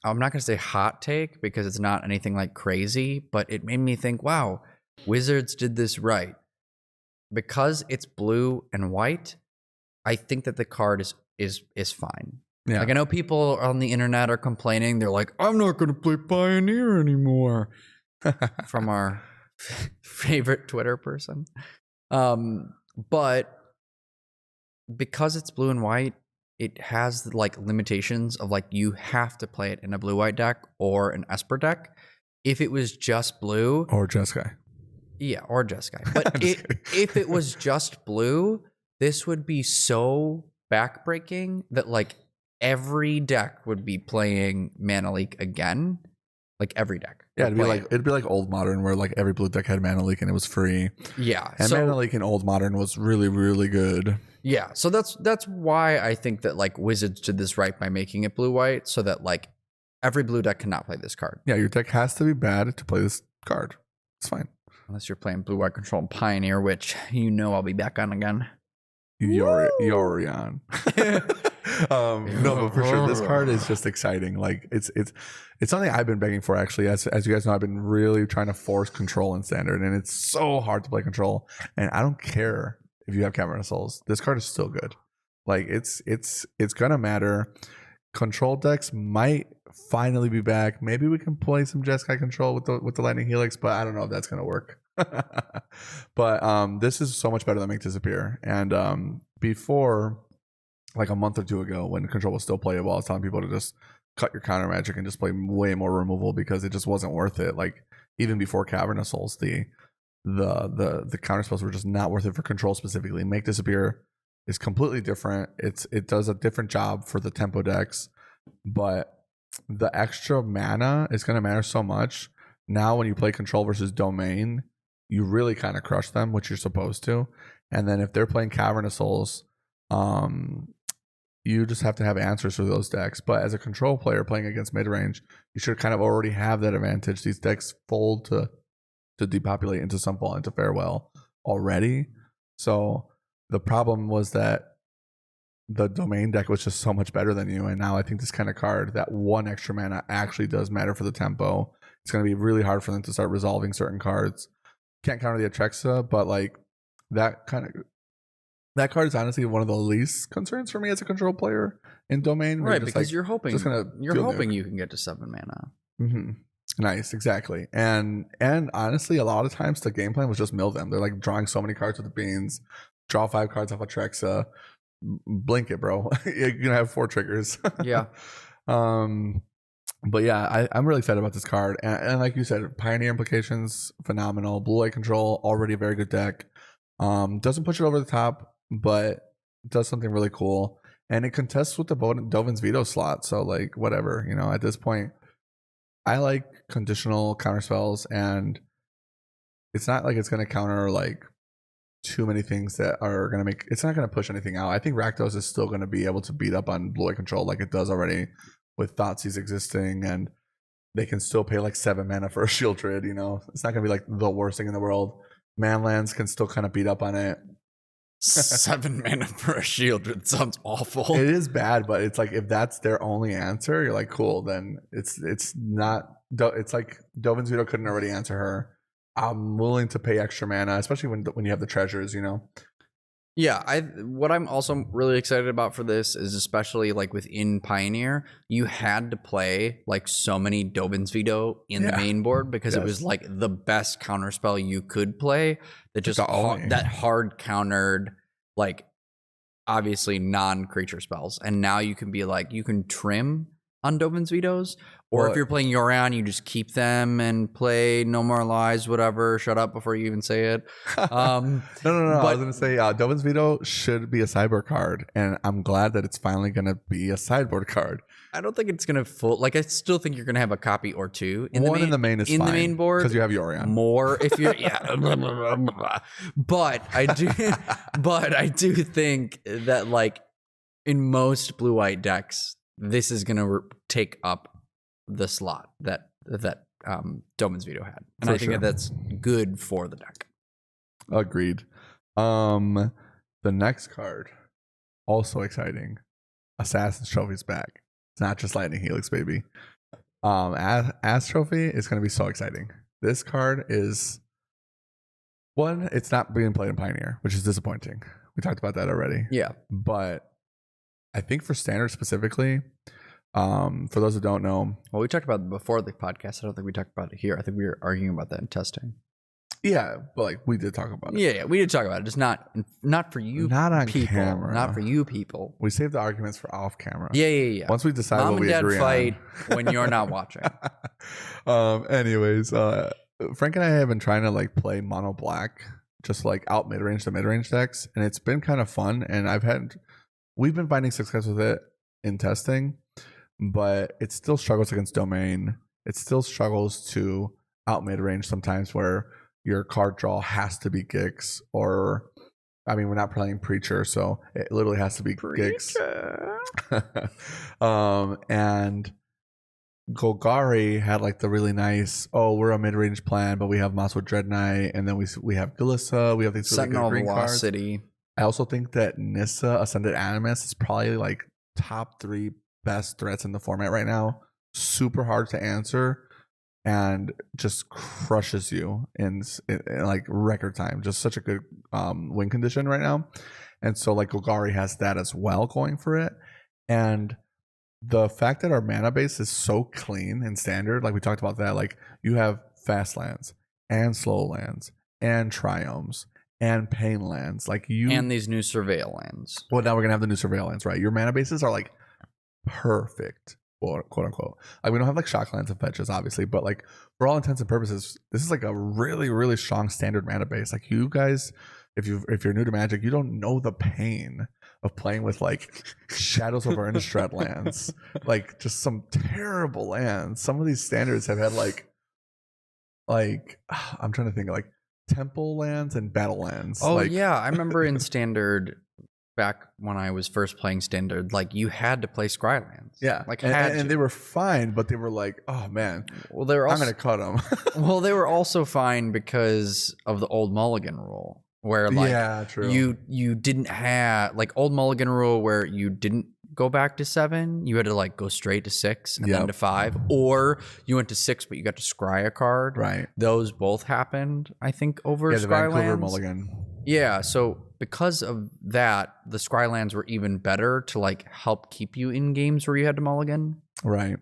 I'm not going to say hot take because it's not anything like crazy, but it made me think, wow, Wizards did this right. Because it's blue and white, I think that the card is fine. Yeah. Like I know people on the internet are complaining. They're like, I'm not going to play Pioneer anymore. From our favorite Twitter person. But because it's blue and white, it has like limitations of like you have to play it in a blue-white deck or an Esper deck. If it was just blue, or Jeskai. Yeah, or Jeskai. But if it was just blue, this would be so backbreaking that like every deck would be playing Mana Leak again. Like every deck. Yeah, it'd be like old Modern where like every blue deck had Mana Leak and it was free. Yeah. And Mana Leak in old Modern was really, really good. Yeah. So that's why I think that like Wizards did this right by making it blue-white, so that like every blue deck cannot play this card. Yeah, your deck has to be bad to play this card. It's fine. Unless you're playing blue-white control and Pioneer, which you know I'll be back on again. Yorion. No, but for sure, this card is just exciting. Like it's something I've been begging for actually. As you guys know, I've been really trying to force control in Standard, and it's so hard to play control. And I don't care if you have Cavern of Souls. This card is still good. Like it's gonna matter. Control decks might finally be back. Maybe we can play some Jeskai control with the Lightning Helix, but I don't know if that's gonna work. But this is so much better than Make Disappear. And before, like a month or two ago, when control was still playable, I was telling people to just cut your counter magic and just play way more removal because it just wasn't worth it. Like even before Cavern of Souls, the counter spells were just not worth it for control specifically. Make Disappear is completely different. It does a different job for the tempo decks, but the extra mana is going to matter so much. Now when you play control versus domain, you really kind of crush them, which you're supposed to. And then if they're playing Cavern of Souls, you just have to have answers for those decks. But as a control player playing against mid-range, you should kind of already have that advantage. These decks fold to depopulate into Sunfall, into Farewell already. So the problem was that the domain deck was just so much better than you. And now I think this kind of card, that one extra mana actually does matter for the tempo. It's going to be really hard for them to start resolving certain cards. Can't counter the Atrexa, but like that card is honestly one of the least concerns for me as a control player in domain. Right, because like, you're hoping you can get to 7 mana. Mm-hmm. Nice, exactly. And honestly, a lot of times the game plan was just mill them. They're like drawing so many cards with the beans, draw 5 cards off Atrexa, blink it, bro. You're gonna have 4 triggers. Yeah. But yeah, I'm really excited about this card. And like you said, Pioneer implications, phenomenal. Blue-White Control, already a very good deck. Doesn't push it over the top, but does something really cool. And it contests with the Dovin's Veto slot. So like whatever, at this point, I like conditional counter spells, and it's not like it's going to counter like too many things that are going to make it's not going to push anything out. I think Rakdos is still going to be able to beat up on Blue Eye Control like it does already with Thoughtseize existing, and they can still pay like 7 mana for a Shieldred. It's not going to be like the worst thing in the world. Manlands can still kind of beat up on it. 7 mana for a shield. It sounds awful. It is bad, but it's like if that's their only answer, you're like, cool. Then it's not. It's like Dovin's Veto couldn't already answer her. I'm willing to pay extra mana, especially when you have the treasures. Yeah, what I'm also really excited about for this is especially like within Pioneer, you had to play like so many Dovin's Veto in the main board because it was like the best counterspell you could play that just that hard countered like obviously non-creature spells. And now you can be like, you can trim on Dovin's Vetoes, or if you're playing Yorion, you just keep them and play No More Lies, whatever. Shut up before you even say it. No. But, I was going to say Dovin's Veto should be a sideboard card, and I'm glad that it's finally going to be a sideboard card. I don't think it's going to I still think you're going to have a copy or two. In the main is in fine, the main board because you have Yorion. More if you're but I do think that like in most blue-white decks, this is going to take up the slot that Dovin's Veto had, and I think that that's good for the deck. Agreed. The next card, also exciting. Assassin's Trophy's back. It's not just Lightning Helix, baby. Ass Trophy is going to be so exciting. This card is one. It's not being played in Pioneer, which is disappointing. We talked about that already. Yeah, but I think for Standard specifically, for those who don't know, well, we talked about it before the podcast. I don't think we talked about it here. I think we were arguing about that in testing. Yeah, but like we did talk about it. Yeah, we did talk about it. Just not for you. Not on people. camera. Not for you people. We saved the arguments for off camera. Yeah. Once we decide Mom what we and Dad agree fight on. when you're not watching. Anyways, Frank and I have been trying to like play mono black, just like out mid range to mid range decks, and it's been kind of fun. And we've been finding success with it in testing, but it still struggles against Domain. It still struggles to out mid range sometimes, where your card draw has to be Gix, or I mean, we're not playing Preacher, so it literally has to be Gix. And Golgari had like the really nice, we're a mid range plan, but we have Mosswood Dread Knight, and then we have Galissa, we have these really good green cards. City. I also think that Nissa Ascended Animus is probably like top 3 best threats in the format right now. Super hard to answer and just crushes you in like record time. Just such a good win condition right now. And so like Golgari has that as well going for it. And the fact that our mana base is so clean in Standard, like we talked about that, like you have fast lands and slow lands and triomes and pain lands, like you and these new surveil lands. Well, now we're gonna have the new surveil lands, right? Your mana bases are like perfect, quote unquote. Like we don't have like shock lands and fetches, obviously, but like for all intents and purposes, this is like a really, really strong standard mana base. Like you guys, if you're new to Magic, you don't know the pain of playing with like Shadows over Innistrad lands, like just some terrible lands. Some of these standards have had like I'm trying to think like temple lands and battle lands. Oh like, yeah, I remember in Standard back when I was first playing Standard, like you had to play Scrylands. Yeah, like and they were fine, but they were like, oh man, well they were also, I'm gonna cut them. Well, they were also fine because of the old Mulligan rule, where like true. you didn't have like old Mulligan rule where you didn't go back to 7, you had to like go straight to 6 and then to 5, or you went to 6 but you got to scry a card. Right, those both happened, I think, over the Vancouver Scrylands. Mulligan. Yeah, so because of that, the Scrylands were even better to like help keep you in games where you had to mulligan. Right.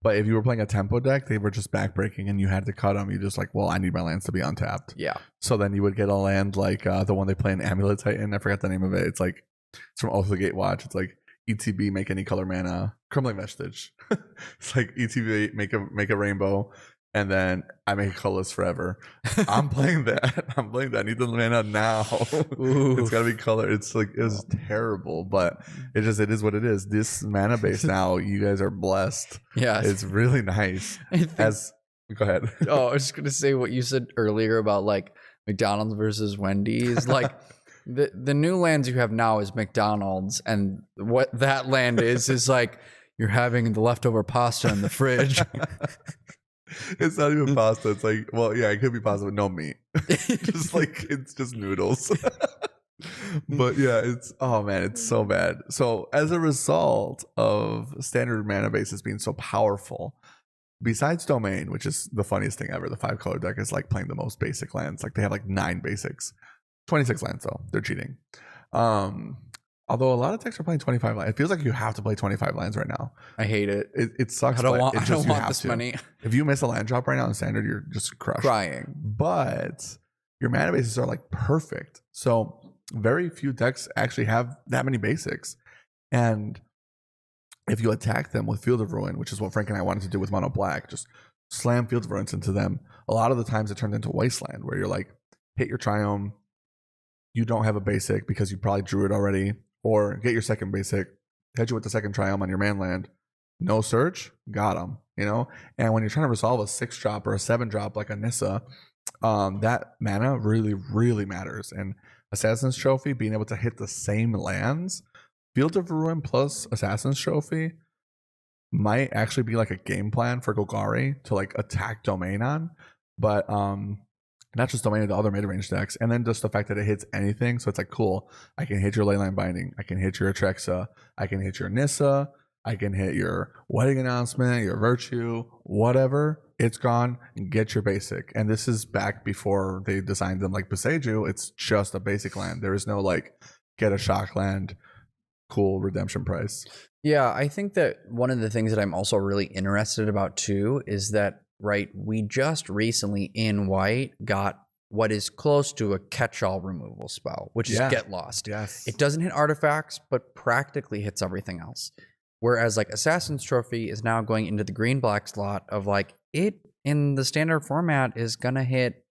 But if you were playing a tempo deck, they were just backbreaking and you had to cut them. You just like, well, I need my lands to be untapped. Yeah. So then you would get a land like the one they play in Amulet Titan. I forgot the name of it. It's like, it's from Oath of the Gatewatch. It's like ETB, make any color mana. Crumbling Vestige. It's like ETB, make a rainbow. And then I make colorless forever. I'm playing that. I need the mana now. It's gotta be color. It's like it was terrible, but it is what it is. This mana base now, you guys are blessed. Yeah, it's really nice. Go ahead. Oh, I was just gonna say what you said earlier about like McDonald's versus Wendy's. Like the new lands you have now is McDonald's, and what that land is like you're having the leftover pasta in the fridge. It's not even pasta. It's like, well, yeah, it could be pasta, but no meat. Just like it's just noodles. But yeah, it's so bad. So as a result of standard mana bases being so powerful, besides Domain, which is the funniest thing ever, the 5-color deck is like playing the most basic lands. Like they have like 9 basics, 26 lands though. They're cheating. Although a lot of decks are playing 25 lands. It feels like you have to play 25 lands right now. I hate it. It sucks. I don't but want. it I just, don't you want have this to. money. If you miss a land drop right now in standard, you're just crushed. Crying. But your mana bases are like perfect. So very few decks actually have that many basics. And if you attack them with Field of Ruin, which is what Frank and I wanted to do with Mono Black, just slam Field of Ruins into them. A lot of the times it turned into Wasteland, where you're like, hit your Triome, you don't have a basic because you probably drew it already, or get your second basic, hit you with the second Triome on your man land, no search, got them, you know? And when you're trying to resolve a 6-drop or a 7-drop like a Nissa, that mana really, really matters. And Assassin's Trophy, being able to hit the same lands, Field of Ruin plus Assassin's Trophy might actually be like a game plan for Golgari to like attack Domain on. But not just Domain, the other mid-range decks. And then just the fact that it hits anything. So it's like, cool, I can hit your Leyline Binding, I can hit your Atrexa, I can hit your Nissa, I can hit your Wedding Announcement, your Virtue, whatever. It's gone. Get your basic. And this is back before they designed them like Boseiju. It's just a basic land. There is no like get a shock land, cool redemption price. Yeah, I think that one of the things that I'm also really interested about too is that, right, we just recently in white got what is close to a catch-all removal spell, which is Get Lost. Yes. It doesn't hit artifacts, but practically hits everything else. Whereas like Assassin's Trophy is now going into the green-black slot of like, it in the standard format is gonna hit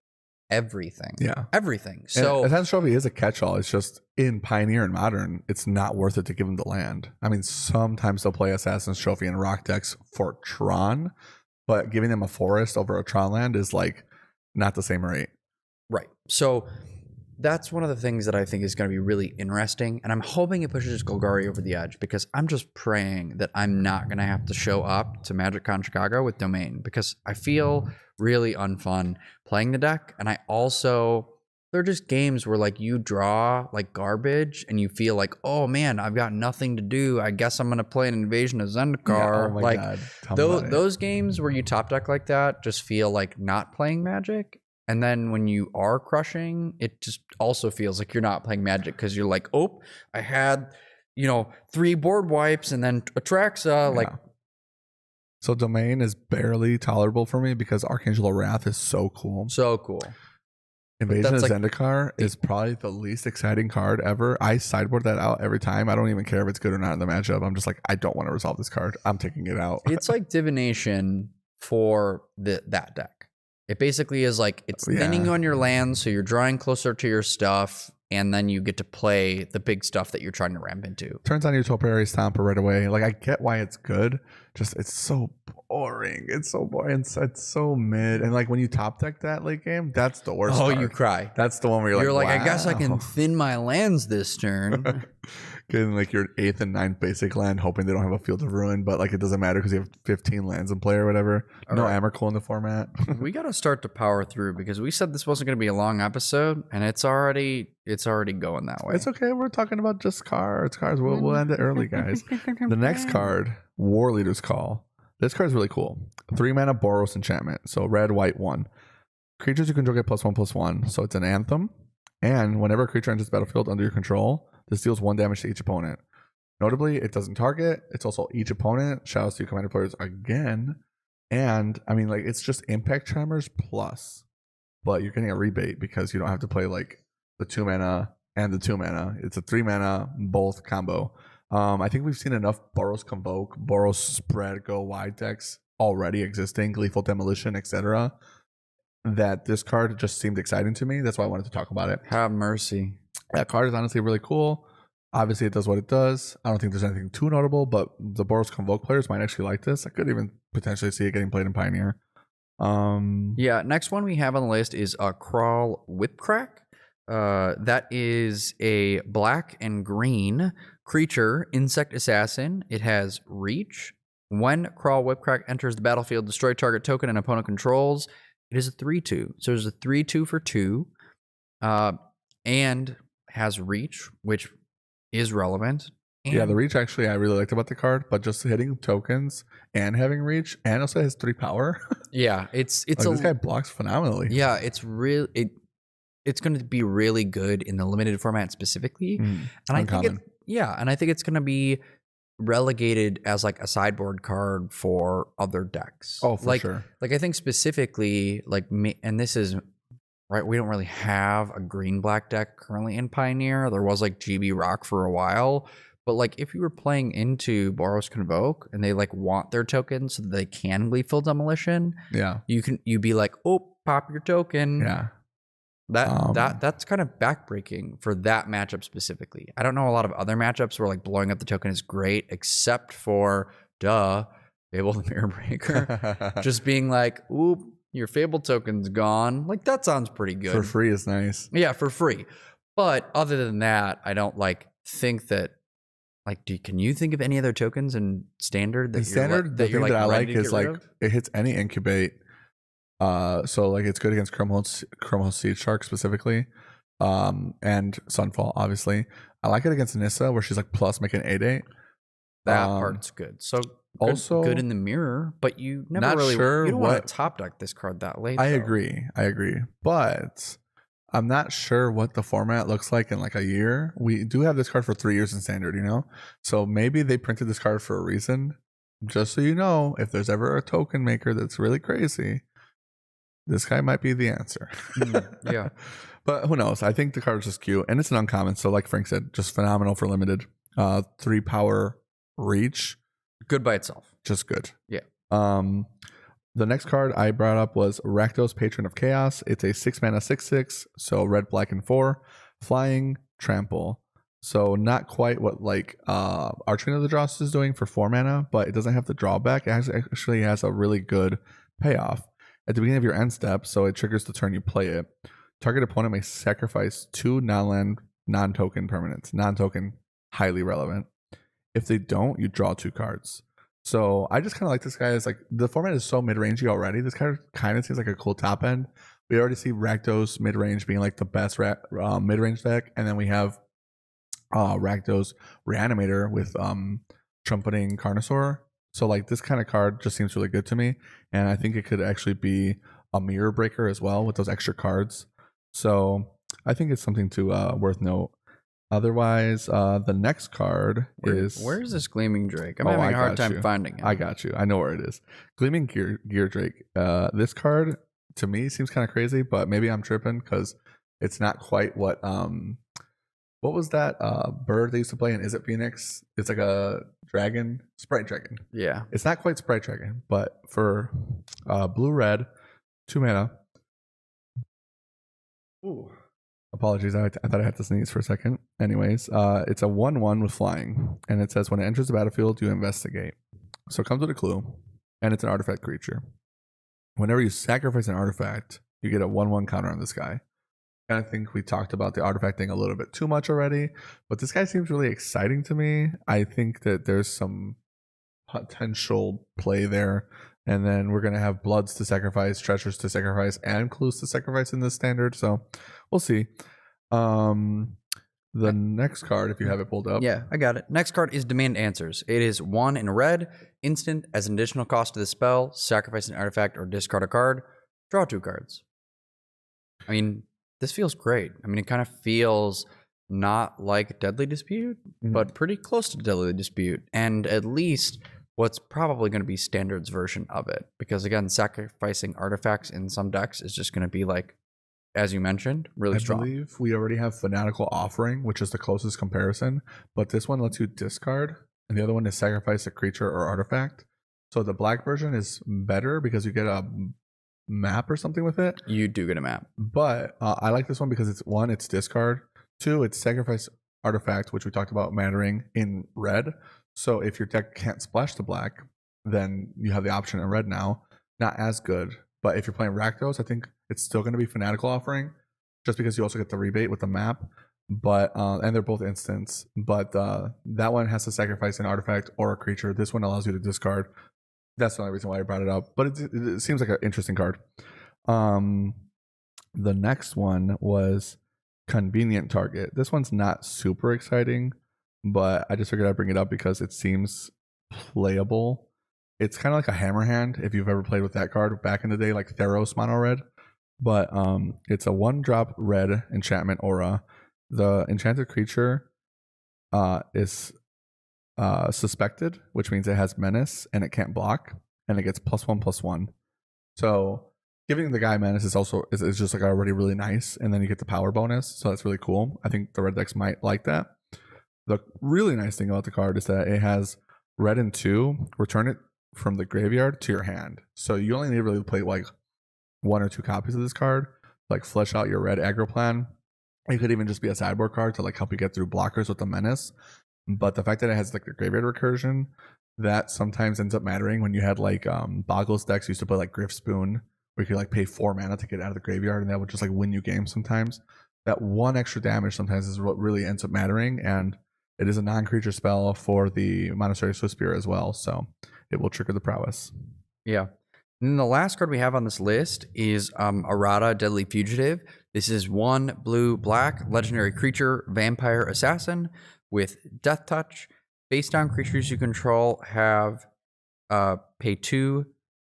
everything. Yeah. Everything. And So Assassin's Trophy is a catch-all. It's just in Pioneer and Modern, it's not worth it to give them the land. I mean, sometimes they'll play Assassin's Trophy in rock decks for Tron, but giving them a forest over a Tron land is like not the same rate. right. So that's one of the things that I think is going to be really interesting. And I'm hoping it pushes Golgari over the edge, because I'm just praying that I'm not going to have to show up to MagicCon Chicago with Domain, because I feel really unfun playing the deck. And I also, they're just games where like you draw like garbage and you feel like, oh man, I've got nothing to do. I guess I'm going to play an Invasion of Zendikar. Oh my like God. Tell me about it. those games where you top deck like that just feel like not playing Magic. And then when you are crushing, it just also feels like you're not playing Magic, because you're like, oh, I had, 3 board wipes and then Atraxa. Like, so Domain is barely tolerable for me because Archangel of Wrath is so cool. so cool. Invasion of that's Zendikar is probably the least exciting card ever. I sideboard that out every time. I don't even care if it's good or not in the matchup. I'm just like, I don't want to resolve this card. I'm taking it out. It's like divination for that deck. It basically is like, it's thinning you on your lands, so you're drawing closer to your stuff, and then you get to play the big stuff that you're trying to ramp into. Turns on your Topiary Stomper right away. Like, I get why it's good. Just, it's so boring. It's so boring. It's so mid. And like when you top deck that late game, that's the worst. Oh, part. you cry. That's the one where You're like, wow. I guess I can thin my lands this turn. Getting like your 8th and 9th basic land, hoping they don't have a Field of Ruin, but like it doesn't matter because you have 15 lands in play or whatever. No Emrakul in the format. We got to start to power through, because we said this wasn't going to be a long episode, and it's already going that way. It's okay. We're talking about just cards. We'll end it early, guys. The next card, War Leader's Call. This card is really cool. 3 mana Boros enchantment. So red, white, 1. Creatures you control get +1/+1. So it's an anthem. And whenever a creature enters the battlefield under your control, this deals 1 damage to each opponent. Notably, it doesn't target. It's also each opponent. Shoutouts to your commander players again. And I mean, like, it's just Impact Tremors plus, but you're getting a rebate because you don't have to play like the 2 mana and the 2 mana. It's a 3 mana both combo. I think we've seen enough Boros Convoke, Boros Spread, Go Wide decks already existing, Gleeful Demolition, etc., that this card just seemed exciting to me. That's why I wanted to talk about it. Have mercy. That card is honestly really cool. Obviously, it does what it does. I don't think there's anything too notable, but the Boros Convoke players might actually like this. I could even potentially see it getting played in Pioneer. Yeah, next one we have on the list is a Crawl Whipcrack. That is a black and green creature, insect assassin. It has reach. When Crawl Whipcrack enters the battlefield, destroy target token an opponent controls. It is a 3/2. So there's a 3/2 for 2. And has reach, which is relevant. And Yeah, the reach actually I really liked about the card, but just hitting tokens and having reach, and also has 3 power. yeah, it's Like, this guy blocks phenomenally. yeah, it's going to be really good in the limited format specifically. And I think and I think it's going to be relegated as like a sideboard card for other decks. Oh, for like, sure. Like I think specifically like me, and this is right. We don't really have a green black deck currently in Pioneer. There was like GB Rock for a while, but like if you were playing into Boros Convoke and they like want their tokens so that they can Gleeful Demolition, Yeah. you'd be like, oh, pop your token. Yeah. That's kind of backbreaking for that matchup specifically. I don't know a lot of other matchups where like blowing up the token is great, except for Fable the Mirror Breaker. Just being like, oop, your Fable token's gone. Like that sounds pretty good. For free is nice. Yeah, for free. But other than that, I don't like think that like can you think of any other tokens in standard that In standard, the thing that I like is like it hits any incubate. So like it's good against Chromos Siege Shark specifically, and Sunfall obviously. I like it against Nissa where she's like plus making 8/8. That part's good. So also good in the mirror, but you never not really sure you don't what- want to top deck this card that late. I though. agree, but I'm not sure what the format looks like in like a year. We do have this card for 3 years in standard, you know, so maybe they printed this card for a reason. Just so you know, if there's ever a token maker that's really crazy, this guy might be the answer. Yeah. But who knows? I think the card is just cute. And it's an uncommon. So like Frank said, just phenomenal for limited. 3 power reach. Good by itself. Just good. Yeah. The next card I brought up was Rakdos, Patron of Chaos. It's a 6 mana 6/6. So red, black, and 4. Flying, trample. So not quite what like Archon of the Dross is doing for 4 mana, but it doesn't have the drawback. It actually has a really good payoff. At the beginning of your end step, so it triggers the turn you play it, target opponent may sacrifice 2 non-land, non-token permanents. Non-token, highly relevant. If they don't, you draw 2 cards. So I just kind of like this guy as like, the format is so mid-rangey already. This card kind of seems like a cool top end. We already see Rakdos mid-range being like the best mid-range deck. And then we have Rakdos Reanimator with Trumpeting Carnosaur. So like this kind of card just seems really good to me, and I think it could actually be a mirror breaker as well with those extra cards. So I think it's something to worth note. Otherwise, the next card is where's this Gleaming Drake? I'm Oh, having I a hard got time you. finding it. I got you. I know where it is. Gleaming Gear Drake. This card to me seems kind of crazy, but maybe I'm tripping because it's not quite what was that bird they used to play in? Is it Phoenix? It's like a dragon, sprite dragon. Yeah. It's not quite sprite dragon, but for blue red, 2 mana. Ooh. Apologies, I thought I had to sneeze for a second. Anyways, it's a 1/1 with flying, and it says when it enters the battlefield, you investigate. So it comes with a clue, and it's an artifact creature. Whenever you sacrifice an artifact, you get a 1/1 counter on this guy. And I think we talked about the artifact thing a little bit too much already, but this guy seems really exciting to me. I think that there's some potential play there. And then we're going to have bloods to sacrifice, treasures to sacrifice, and clues to sacrifice in this standard. So we'll see. The next card, if you have it pulled up. Yeah, I got it. Next card is Demand Answers. It is 1 in red, instant. As an additional cost to the spell, sacrifice an artifact or discard a card, draw 2 cards. I mean, this feels great. I mean, it kind of feels not like Deadly Dispute, but pretty close to Deadly Dispute. And at least what's probably going to be Standard's version of it. Because again, sacrificing artifacts in some decks is just going to be like, as you mentioned, really strong. I believe we already have Fanatical Offering, which is the closest comparison. But this one lets you discard, and the other one is sacrifice a creature or artifact. So the black version is better because you get a map or something with it. You do get a map. But I like this one because it's 1, it's discard. 2, it's sacrifice artifact, which we talked about mattering in red. So if your deck can't splash the black, then you have the option in red now. Not as good, But if you're playing Rakdos, I think it's still going to be Fanatical offering, just because you also get the rebate with the map. But and they're both instants. But that one has to sacrifice an artifact or a creature. This one allows you to discard. That's the only reason why I brought it up. But it seems like an interesting card. The next one was Convenient Target. This one's not super exciting, but I just figured I'd bring it up because it seems playable. It's kind of like a hammer hand if you've ever played with that card back in the day, like Theros mono red. But it's a 1-drop red enchantment aura. The enchanted creature is suspected, which means it has menace and it can't block, and it gets +1/+1. So giving the guy menace is just like already really nice, and then you get the power bonus, so that's really cool. I think the red decks might like that. The really nice thing about the card is that it has red and 2, return it from the graveyard to your hand. So you only need to really play like 1 or 2 copies of this card, like flesh out your red aggro plan. It could even just be a sideboard card to like help you get through blockers with the menace. But the fact that it has like the graveyard recursion, that sometimes ends up mattering when you had like Boggles decks used to play like Griff Spoon, where you could like pay 4 mana to get out of the graveyard, and that would just like win you games sometimes. That 1 extra damage sometimes is what really ends up mattering, and it is a non-creature spell for the Monastery Swiftspear as well, so it will trigger the prowess. Yeah. And then the last card we have on this list is Errata, Deadly Fugitive. This is 1 blue-black legendary creature, vampire assassin with Death Touch. Face down creatures you control have pay 2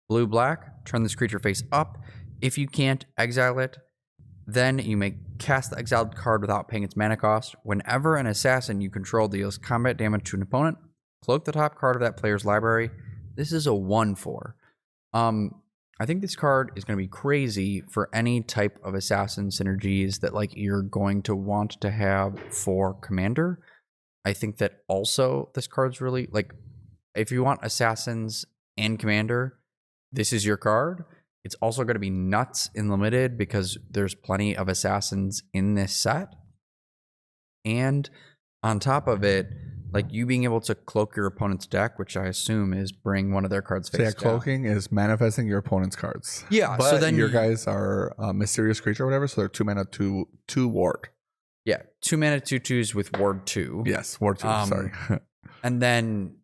blue-black. Turn this creature face up. If you can't, exile it. Then you may cast the exiled card without paying its mana cost. Whenever an assassin you control deals combat damage to an opponent, cloak the top card of that player's library. This is a 1/4. I think this card is going to be crazy for any type of assassin synergies that like you're going to want to have for commander. I think that also this card's really like, if you want assassins and commander, this is your card. It's also going to be nuts in limited because there's plenty of assassins in this set. And on top of it, like you being able to cloak your opponent's deck, which I assume is bring one of their cards face down. Cloaking is manifesting your opponent's cards. Yeah, but so then your guys are a mysterious creature or whatever, so they're 2 mana, 2 ward. Yeah, 2 mana 2/2s with ward 2. Yes, ward 2. Sorry. And then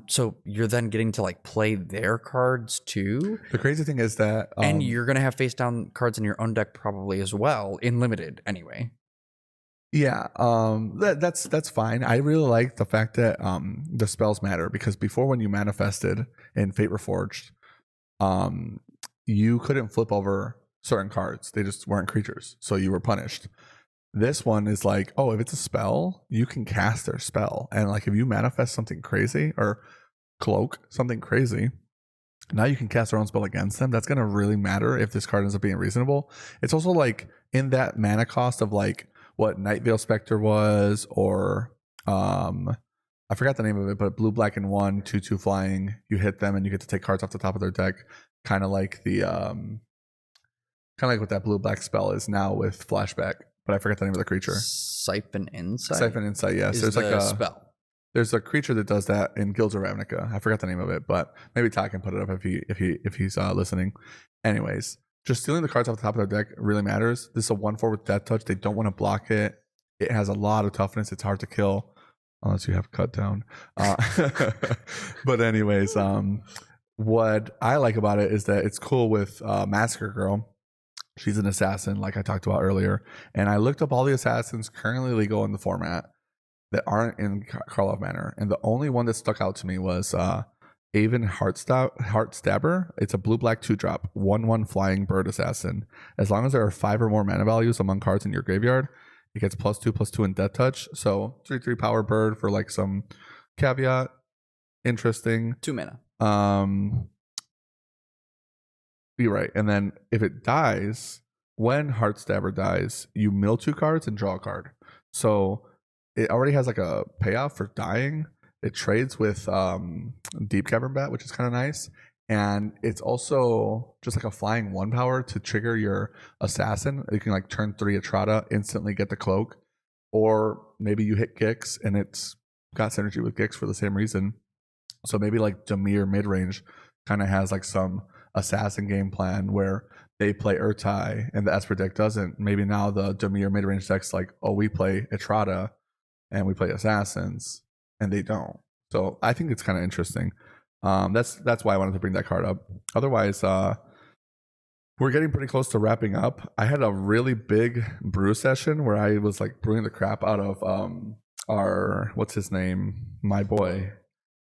so you're then getting to like play their cards too. The crazy thing is that and you're gonna have face down cards in your own deck probably as well, in limited anyway. Yeah, that's fine. I really like the fact that the spells matter, because before, when you manifested in Fate Reforged, you couldn't flip over certain cards. They just weren't creatures, so you were punished. This one is like, oh, if it's a spell, you can cast their spell, and like if you manifest something crazy or cloak something crazy, now you can cast their own spell against them. That's gonna really matter if this card ends up being reasonable. It's also like in that mana cost of like what Nightveil Spectre was, or I forgot the name of it, but blue, black, and 1, 2/2 flying. You hit them and you get to take cards off the top of their deck, kind of like the what that blue black spell is now with flashback. But I forgot the name of the creature. Siphon Insight. Siphon Insight. Yes, there's like a spell. There's a creature that does that in Guilds of Ravnica. I forgot the name of it, but maybe Ty can put it up if he's listening. Anyways, just stealing the cards off the top of their deck really matters. This is a 1/4 with Death Touch. They don't want to block it. It has a lot of toughness. It's hard to kill unless you have cut down. But anyways, what I like about it is that it's cool with Massacre Girl. She's an assassin, like I talked about earlier. And I looked up all the assassins currently legal in the format that aren't in Karlov Manor. And the only one that stuck out to me was Avon Heartstabber. It's a blue-black 2-drop, 1/1 flying bird assassin. As long as there are 5 or more mana values among cards in your graveyard, it gets +2/+2 in Death Touch. So 3/3 power bird for like some caveat. Interesting. 2 mana. You're right. And then if it dies, when Heartstabber dies, you mill 2 cards and draw a card. So it already has like a payoff for dying. It trades with Deep Cavern Bat, which is kind of nice. And it's also just like a flying 1 power to trigger your assassin. You can like turn 3 Etrata, instantly get the cloak. Or maybe you hit Gix and it's got synergy with Gix for the same reason. So maybe like Dimir midrange kind of has like some assassin game plan where they play Urtai and the Esper deck doesn't. Maybe now the Dimir mid-range deck's like, oh, we play Etrata and we play assassins, and they don't. So I think it's kind of interesting. That's why I wanted to bring that card up. Otherwise, we're getting pretty close to wrapping up. I had a really big brew session where I was like brewing the crap out of our, what's his name, my boy,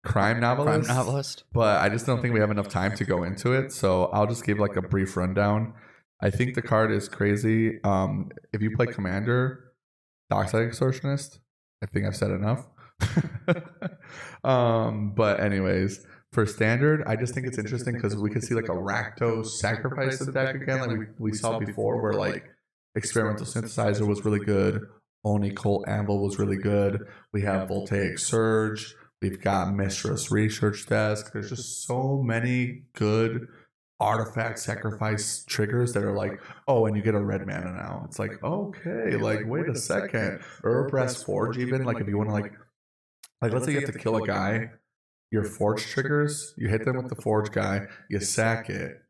crime novelist. But I just don't think we have enough time to go into it, so I'll just give like a brief rundown. I think the card is crazy. If you play Commander, Dockside Extortionist, I think I've said enough. But anyways, for Standard, I just think it's interesting because we could see like a Rakdos sacrifice the deck again, like we saw before, where like Experimental Synthesizer was really good, Oni Colt Anvil was really good. We have Voltaic Surge. We've got Mistress Research Desk. There's just so many good artifact sacrifice triggers that are like, oh, and you get a red mana now. It's like, okay, like wait a second. Urbrass Forge, even like if you want to like let's say you have to kill a guy, your Forge triggers, you hit them with the Forge guy, you sack it.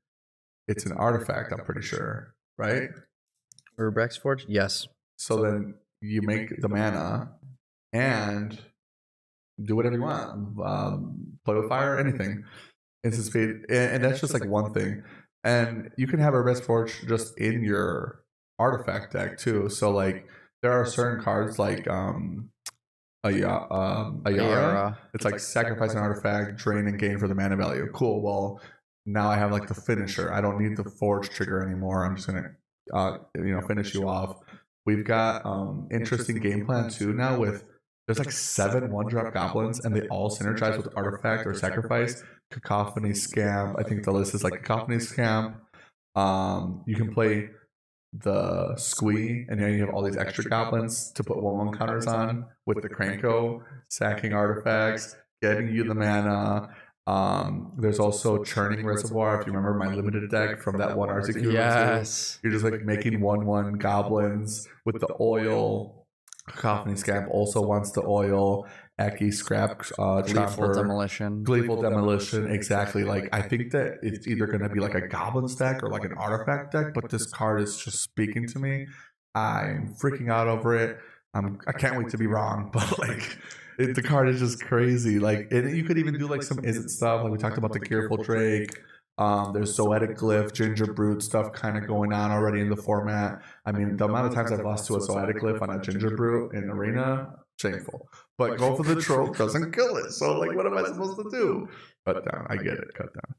It's an artifact, I'm pretty sure, right? Urbrax Forge, yes. So then you make the mana and do whatever you want, play with fire, anything, instant speed, and that's just like one thing. And you can have a Urbrass Forge just in your artifact deck too. So like there are certain cards like Ayara. It's like sacrifice an artifact, drain and gain for the mana value. Cool. Well, now I have like the finisher. I don't need the Forge trigger anymore. I'm just gonna finish you off. We've got interesting game plan too now with. There's like 7 1-drop goblins, and they all synergize with artifact or sacrifice. Cacophony, Scamp. I think the list is like Cacophony, Scamp. You can play the Squee, and then you have all these extra goblins to put 1/1 counters on with the Kranko, sacking artifacts, getting you the mana. There's also Churning Reservoir. If you remember my limited deck from that one RCQ, yes, you're just like making 1/1 goblins with the oil. Cacophony Scamp also wants the oil. Eki Scrap Gleeful Demolition. Gleeful Demolition, exactly. Like I think that it's either going to be like a goblin deck or like an artifact deck, but this card is just speaking to me. I'm freaking out over it. I can't wait to be wrong, but like the card is just crazy. Like you could even do like some Izzet stuff. Like we talked about the Careful Drake. There's Zoetic Glyph, Ginger Brute stuff kind of going on already in the format. I mean, the amount of times I've lost to a Zoetic Glyph on a Ginger Brute in Arena, shameful. But go for the trope doesn't kill it. So, like, what am I supposed to do? Cut down. I get it. Cut down.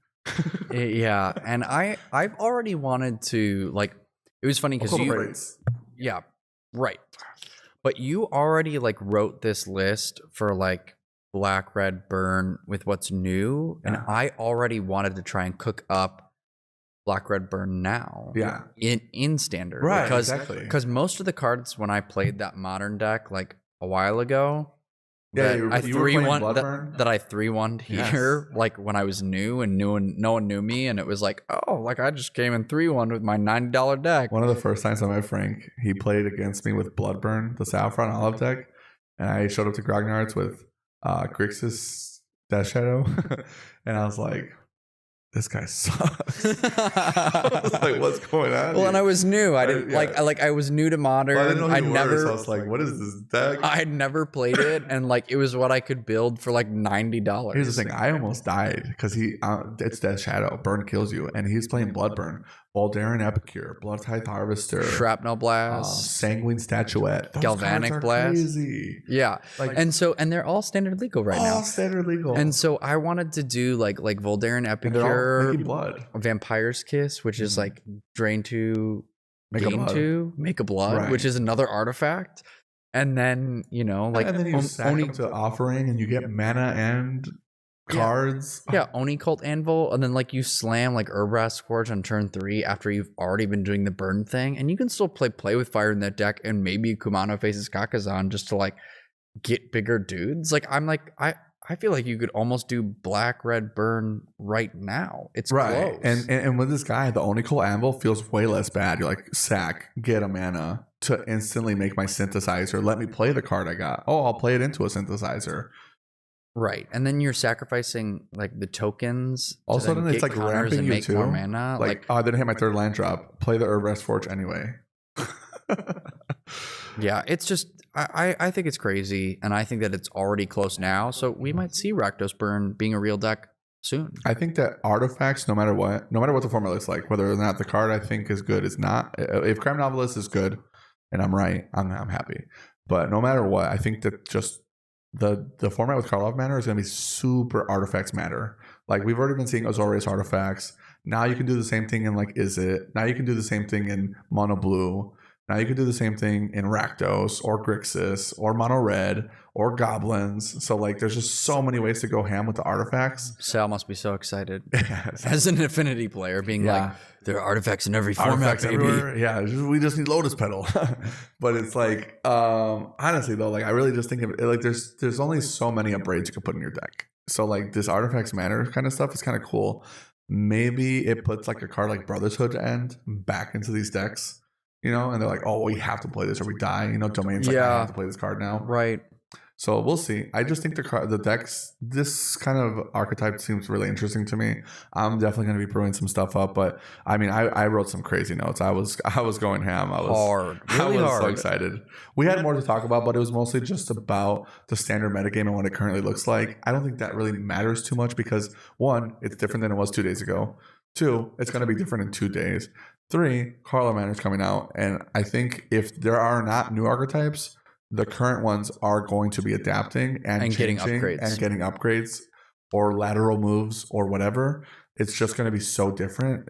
Yeah, and I've already wanted to, like, it was funny because yeah, right. But you already, like, wrote this list for, like, Black, Red, Burn with what's new, and I already wanted to try and cook up Black, Red, Burn now. Yeah, in Standard, right? Because most of the cards when I played that Modern deck like a while ago, yeah, I 3-1 that I 3-1'd here, yes. Like when I was new and no one knew me, and it was like, oh, like I just came in 3-1 with my $90 deck. One of the first times I met Frank, he played against me with Bloodburn, the Saffron Olive deck, and I showed up to Grognard's with Grixis Death Shadow, and I was like, this guy sucks. I was like, what's going on? Well, and I was new. I didn't I was new to Modern. Well, I didn't know who you were, so I was like, what is this deck? I had never played it, and like it was what I could build for like $90. Here's the thing: I almost died because it's Death Shadow. Burn kills you, and he's playing Bloodburn, Voldaren Epicure, Blood Tithe Harvester, Shrapnel Blast, Sanguine Statuette, those Galvanic Blast. Crazy. Yeah, like, and they're all standard legal right now. All standard legal. And so I wanted to do like Voldaren Epicure, blood, Vampire's Kiss, which is like drain 2, gain 2, make a blood, right. Which is another artifact. And then, like and then you sack them to Offering and you get mana and cards. Yeah, Oni Colt Anvil, and then like you slam like Urbrass Forge on turn 3 after you've already been doing the burn thing, and you can still play with fire in that deck, and maybe Kumano faces Kakazan just to like get bigger dudes. Like I feel like you could almost do Black, Red, Burn right now. It's right. Close. And with this guy, the Oni Colt Anvil feels way less bad. You're like, sack, get a mana to instantly make my synthesizer. Let me play the card I got. Oh, I'll play it into a synthesizer. Right. And then you're sacrificing like the tokens. All of a sudden, it's like counters ramping and you make too. more mana. Like, oh, I didn't hit my third land drop. Play the Urbrest Forge anyway. Yeah, it's just I think it's crazy, and I think that it's already close now. So we might see Rakdos Burn being a real deck soon. I think that artifacts, no matter what the format looks like, whether or not the card I think is good is not. If Crime Novelist is good, and I'm right, I'm happy. But no matter what, I think that just the format with Karlov Manor is going to be super artifacts matter. Like we've already been seeing Azorius artifacts. Now you can do the same thing in like Is It. Now you can do the same thing in Mono Blue. Now you can do the same thing in Rakdos or Grixis or Mono Red or Goblins. So like there's just so many ways to go ham with the artifacts. Sal must be so excited Yes. as an Affinity player, being Yeah. like, there are artifacts in every format, Artifacts baby. everywhere. Yeah, we just need Lotus Petal. But it's like, honestly though, like I really just think of it like there's only so many upgrades you can put in your deck. So like this artifacts matter kind of stuff is kind of cool. Maybe it puts like a card like Brothershood End back into these decks, you know, and they're like, oh, we have to play this or we die. You know, Domain's like, I Yeah. have to play this card now. Right. So we'll see. I just think the decks, this kind of archetype seems really interesting to me. I'm definitely going to be brewing some stuff up, but I mean, I wrote some crazy notes. I was going ham. I was Hard. Really I was hard. so excited. We had more to talk about, but it was mostly just about the standard metagame and what it currently looks like. I don't think that really matters too much because one, it's different than it was 2 days ago. Two, it's going to be different in 2 days. Three, Karlov Manor is coming out, and I think if there are not new archetypes, the current ones are going to be adapting and getting changing upgrades. and getting upgrades or lateral moves or whatever. It's just going to be so different.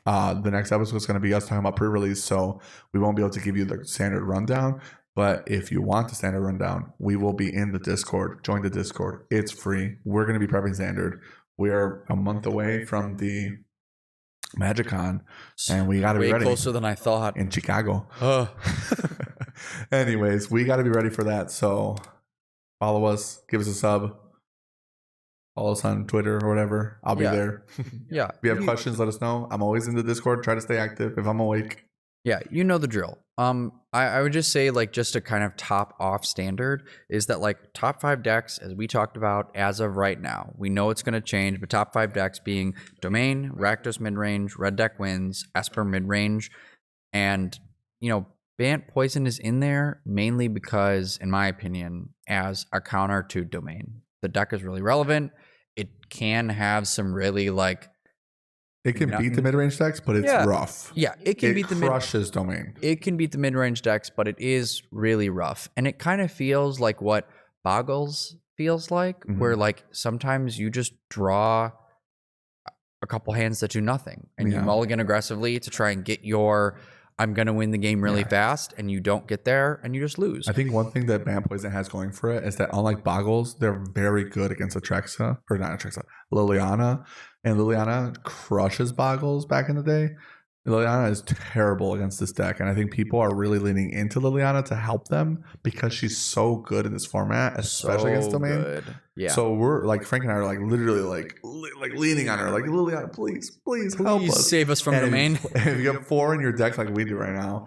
The next episode is going to be us talking about pre-release, so we won't be able to give you the standard rundown. But if you want the standard rundown, we will be in the Discord. Join the Discord. It's free. We're going to be prepping standard. We are a month away from the MagicCon, and we got to be Way ready closer than I thought. in Chicago. Anyways, we got to be ready for that. So follow us, give us a sub, follow us on Twitter or whatever. I'll be Yeah. there. Yeah. If you have questions, let us know. I'm always in the Discord. Try to stay active if I'm awake. Yeah, you know the drill. I would just say, like, just to kind of top off standard is that, like, top 5 decks, as we talked about as of right now, we know it's going to change, but top 5 decks being Domain, Rakdos midrange, Red Deck wins, Esper midrange, and, you know, Bant Poison is in there mainly because, in my opinion, as a counter to Domain. The deck is really relevant. It can have some really, like, It can beat the mid-range decks, but it's Yeah. rough. yeah, it can beat the mid. crushes Domain. It can beat the mid-range decks, but it is really rough. And it kind of feels like what Boggles feels like, where like sometimes you just draw a couple hands that do nothing and you Yeah. mulligan aggressively to try and get your I'm going to win the game really fast, and you don't get there and you just lose. I think one thing that Bant Poison has going for it is that unlike Boggles, they're very good against Atrexa, or not Atrexa, Liliana. And Liliana crushes Boggles back in the day. Liliana is terrible against this deck, and I think people are really leaning into Liliana to help them because she's so good in this format, especially against Domain. Good. Yeah. So we're like Frank and I are like literally like leaning on her, like Liliana, please help Please us. save us from And Domain. If you have 4 in your deck like we do right now,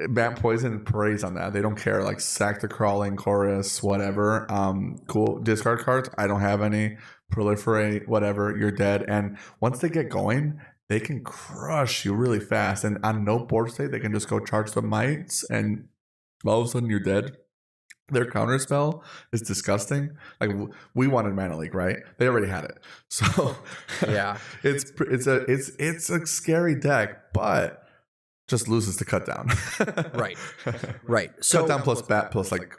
Bant Poison preys on that. They don't care. Like sack the crawling chorus, whatever. Cool. Discard cards. I don't have any. Proliferate, whatever. You're dead. And once they get going, they can crush you really fast. And on no board state, they can just go charge the mites, and all of a sudden you're dead. Their counter spell is disgusting. Like we wanted Mana Leak, right? They already had it. So Yeah. it's a scary deck, but just loses to cut down. Right. Right. So Cut down plus bat plus like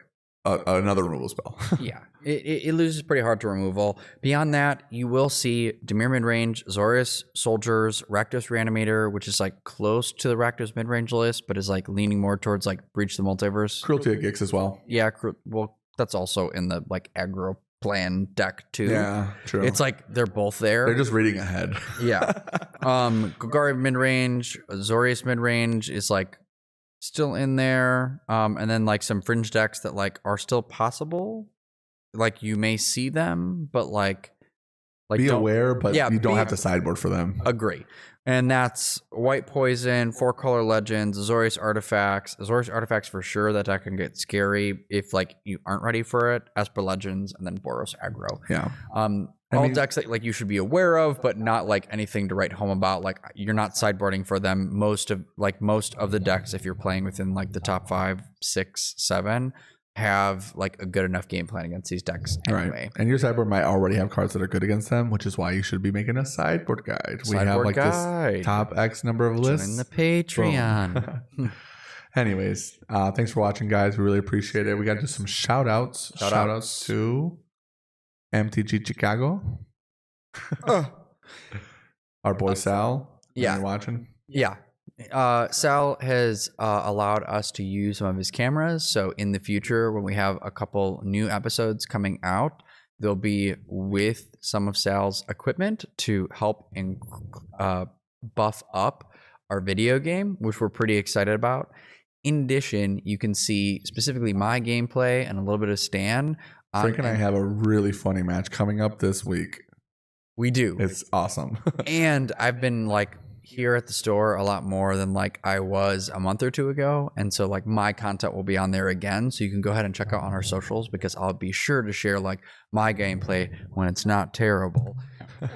another removal spell. yeah, it loses pretty hard to removal. Beyond that, you will see Dimir midrange, Zorius Soldiers, Rakdos Reanimator, which is like close to the Rakdos midrange list, but is like leaning more towards like Breach the Multiverse. Cruelty of Gix as well. Yeah, well, that's also in the like aggro plan deck too. Yeah, true. It's like they're both there. They're just reading ahead. Yeah. Golgari midrange, Zorius midrange is like still in there. And then like some fringe decks that like are still possible. Like you may see them, but like Like, Be don't- aware, but yeah, you don't be- have to sideboard for them. Agree. And that's White Poison, 4-color Legends, Azorius Artifacts. Azorius Artifacts for sure. That deck can get scary if like you aren't ready for it. Esper Legends, and then Boros Aggro. Yeah. All decks that like you should be aware of, but not like anything to write home about. Like you're not sideboarding for them. Most of the decks, if you're playing within like the top 5, 6, 7, have like a good enough game plan against these decks anyway. Right. And your sideboard might already have cards that are good against them, which is why you should be making a sideboard guide. We have Sideboard like guide. this top X number of lists. Join the Patreon. Boom. Anyways, thanks for watching, guys. We really appreciate it. We got to do some shout outs. Shout outs to MTG Chicago. Our boy Sal. Yeah. You're watching. Yeah. Sal has allowed us to use some of his cameras. So in the future, when we have a couple new episodes coming out, they'll be with some of Sal's equipment to help and buff up our video game, which we're pretty excited about. In addition, you can see specifically my gameplay and a little bit of Stan. Frank and I have a really funny match coming up this week. We do. It's awesome. And I've been like here at the store a lot more than like I was a month or two ago. And so like my content will be on there again. So you can go ahead and check out on our socials because I'll be sure to share like my gameplay when it's not terrible.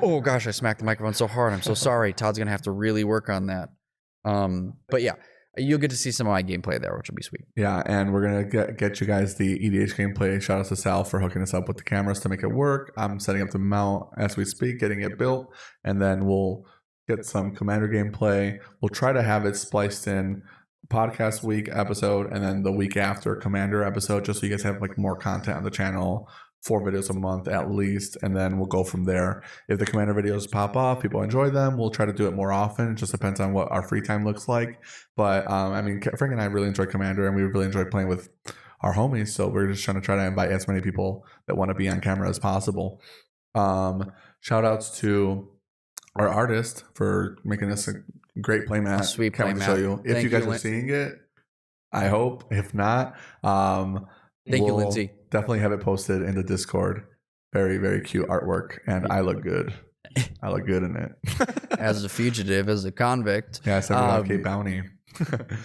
Oh gosh, I smacked the microphone so hard. I'm so sorry. Todd's going to have to really work on that. But yeah, you'll get to see some of my gameplay there, which will be sweet. Yeah, and we're gonna get you guys the EDH gameplay. Shout out to Sal for hooking us up with the cameras to make it work. I'm setting up the mount as we speak, getting it built, and then we'll get some Commander gameplay. We'll try to have it spliced in podcast week episode and then the week after Commander episode, just so you guys have like more content on the channel. 4 videos a month at least, and then we'll go from there. If the Commander videos pop off, people enjoy them, we'll try to do it more often. It just depends on what our free time looks like. But I mean, Frank and I really enjoy Commander, and we really enjoy playing with our homies, so we're just trying to invite as many people that want to be on camera as possible. Shout outs to our artist for making us a great playmat. A sweet Can't wait to playmat. show you. If Thank you guys you, are seeing it, I hope. If not, Thank you, Lindsay. Definitely have it posted in the Discord. Very, very cute artwork, and I look good. I look good in it. As a fugitive, as a convict. Yeah, I said we have Cape Bounty.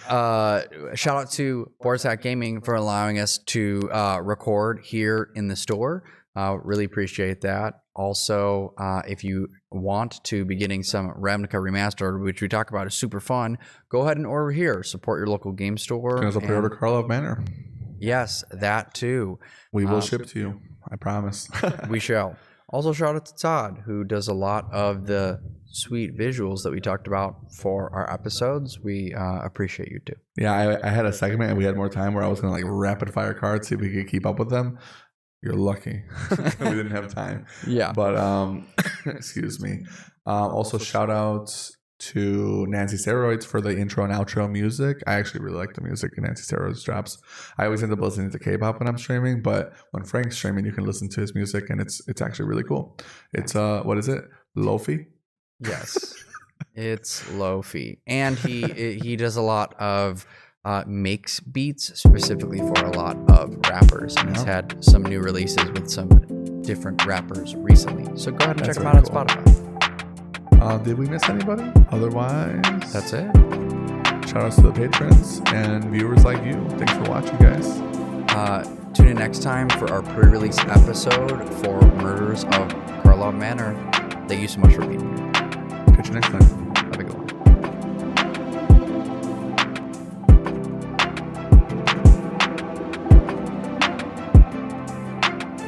Shout out to Boards Hack Gaming for allowing us to record here in the store. Really appreciate that. Also, if you want to be getting some Ravnica Remastered, which we talk about is super fun, go ahead and order here. Support your local game store. You can also pre-order Karlov Manor. Yes, that too. We will ship to you. I promise. We shall. Also, shout out to Todd, who does a lot of the sweet visuals that we talked about for our episodes. We appreciate you too. Yeah, I had a segment and we had more time where I was going to like rapid fire cards, see if we could keep up with them. You're lucky. We didn't have time. Yeah. But, excuse me. Also, shout outs to Nancy Steroids for the intro and outro music. I actually really like the music in Nancy Steroids drops. I always end up listening to K-pop when I'm streaming, but when Frank's streaming, you can listen to his music, and it's actually really cool. It's what is it? Lofi? Yes. It's Lo-fi. And he does a lot of makes beats specifically for a lot of rappers, and he's had some new releases with some different rappers recently. So go ahead and check him out on Spotify. Did we miss anybody? Otherwise, That's it. shout outs to the patrons and viewers like you. Thanks for watching, guys. Tune in next time for our pre-release episode for Murders of Karlov Manor. Thank you so much for being here. Catch you next time.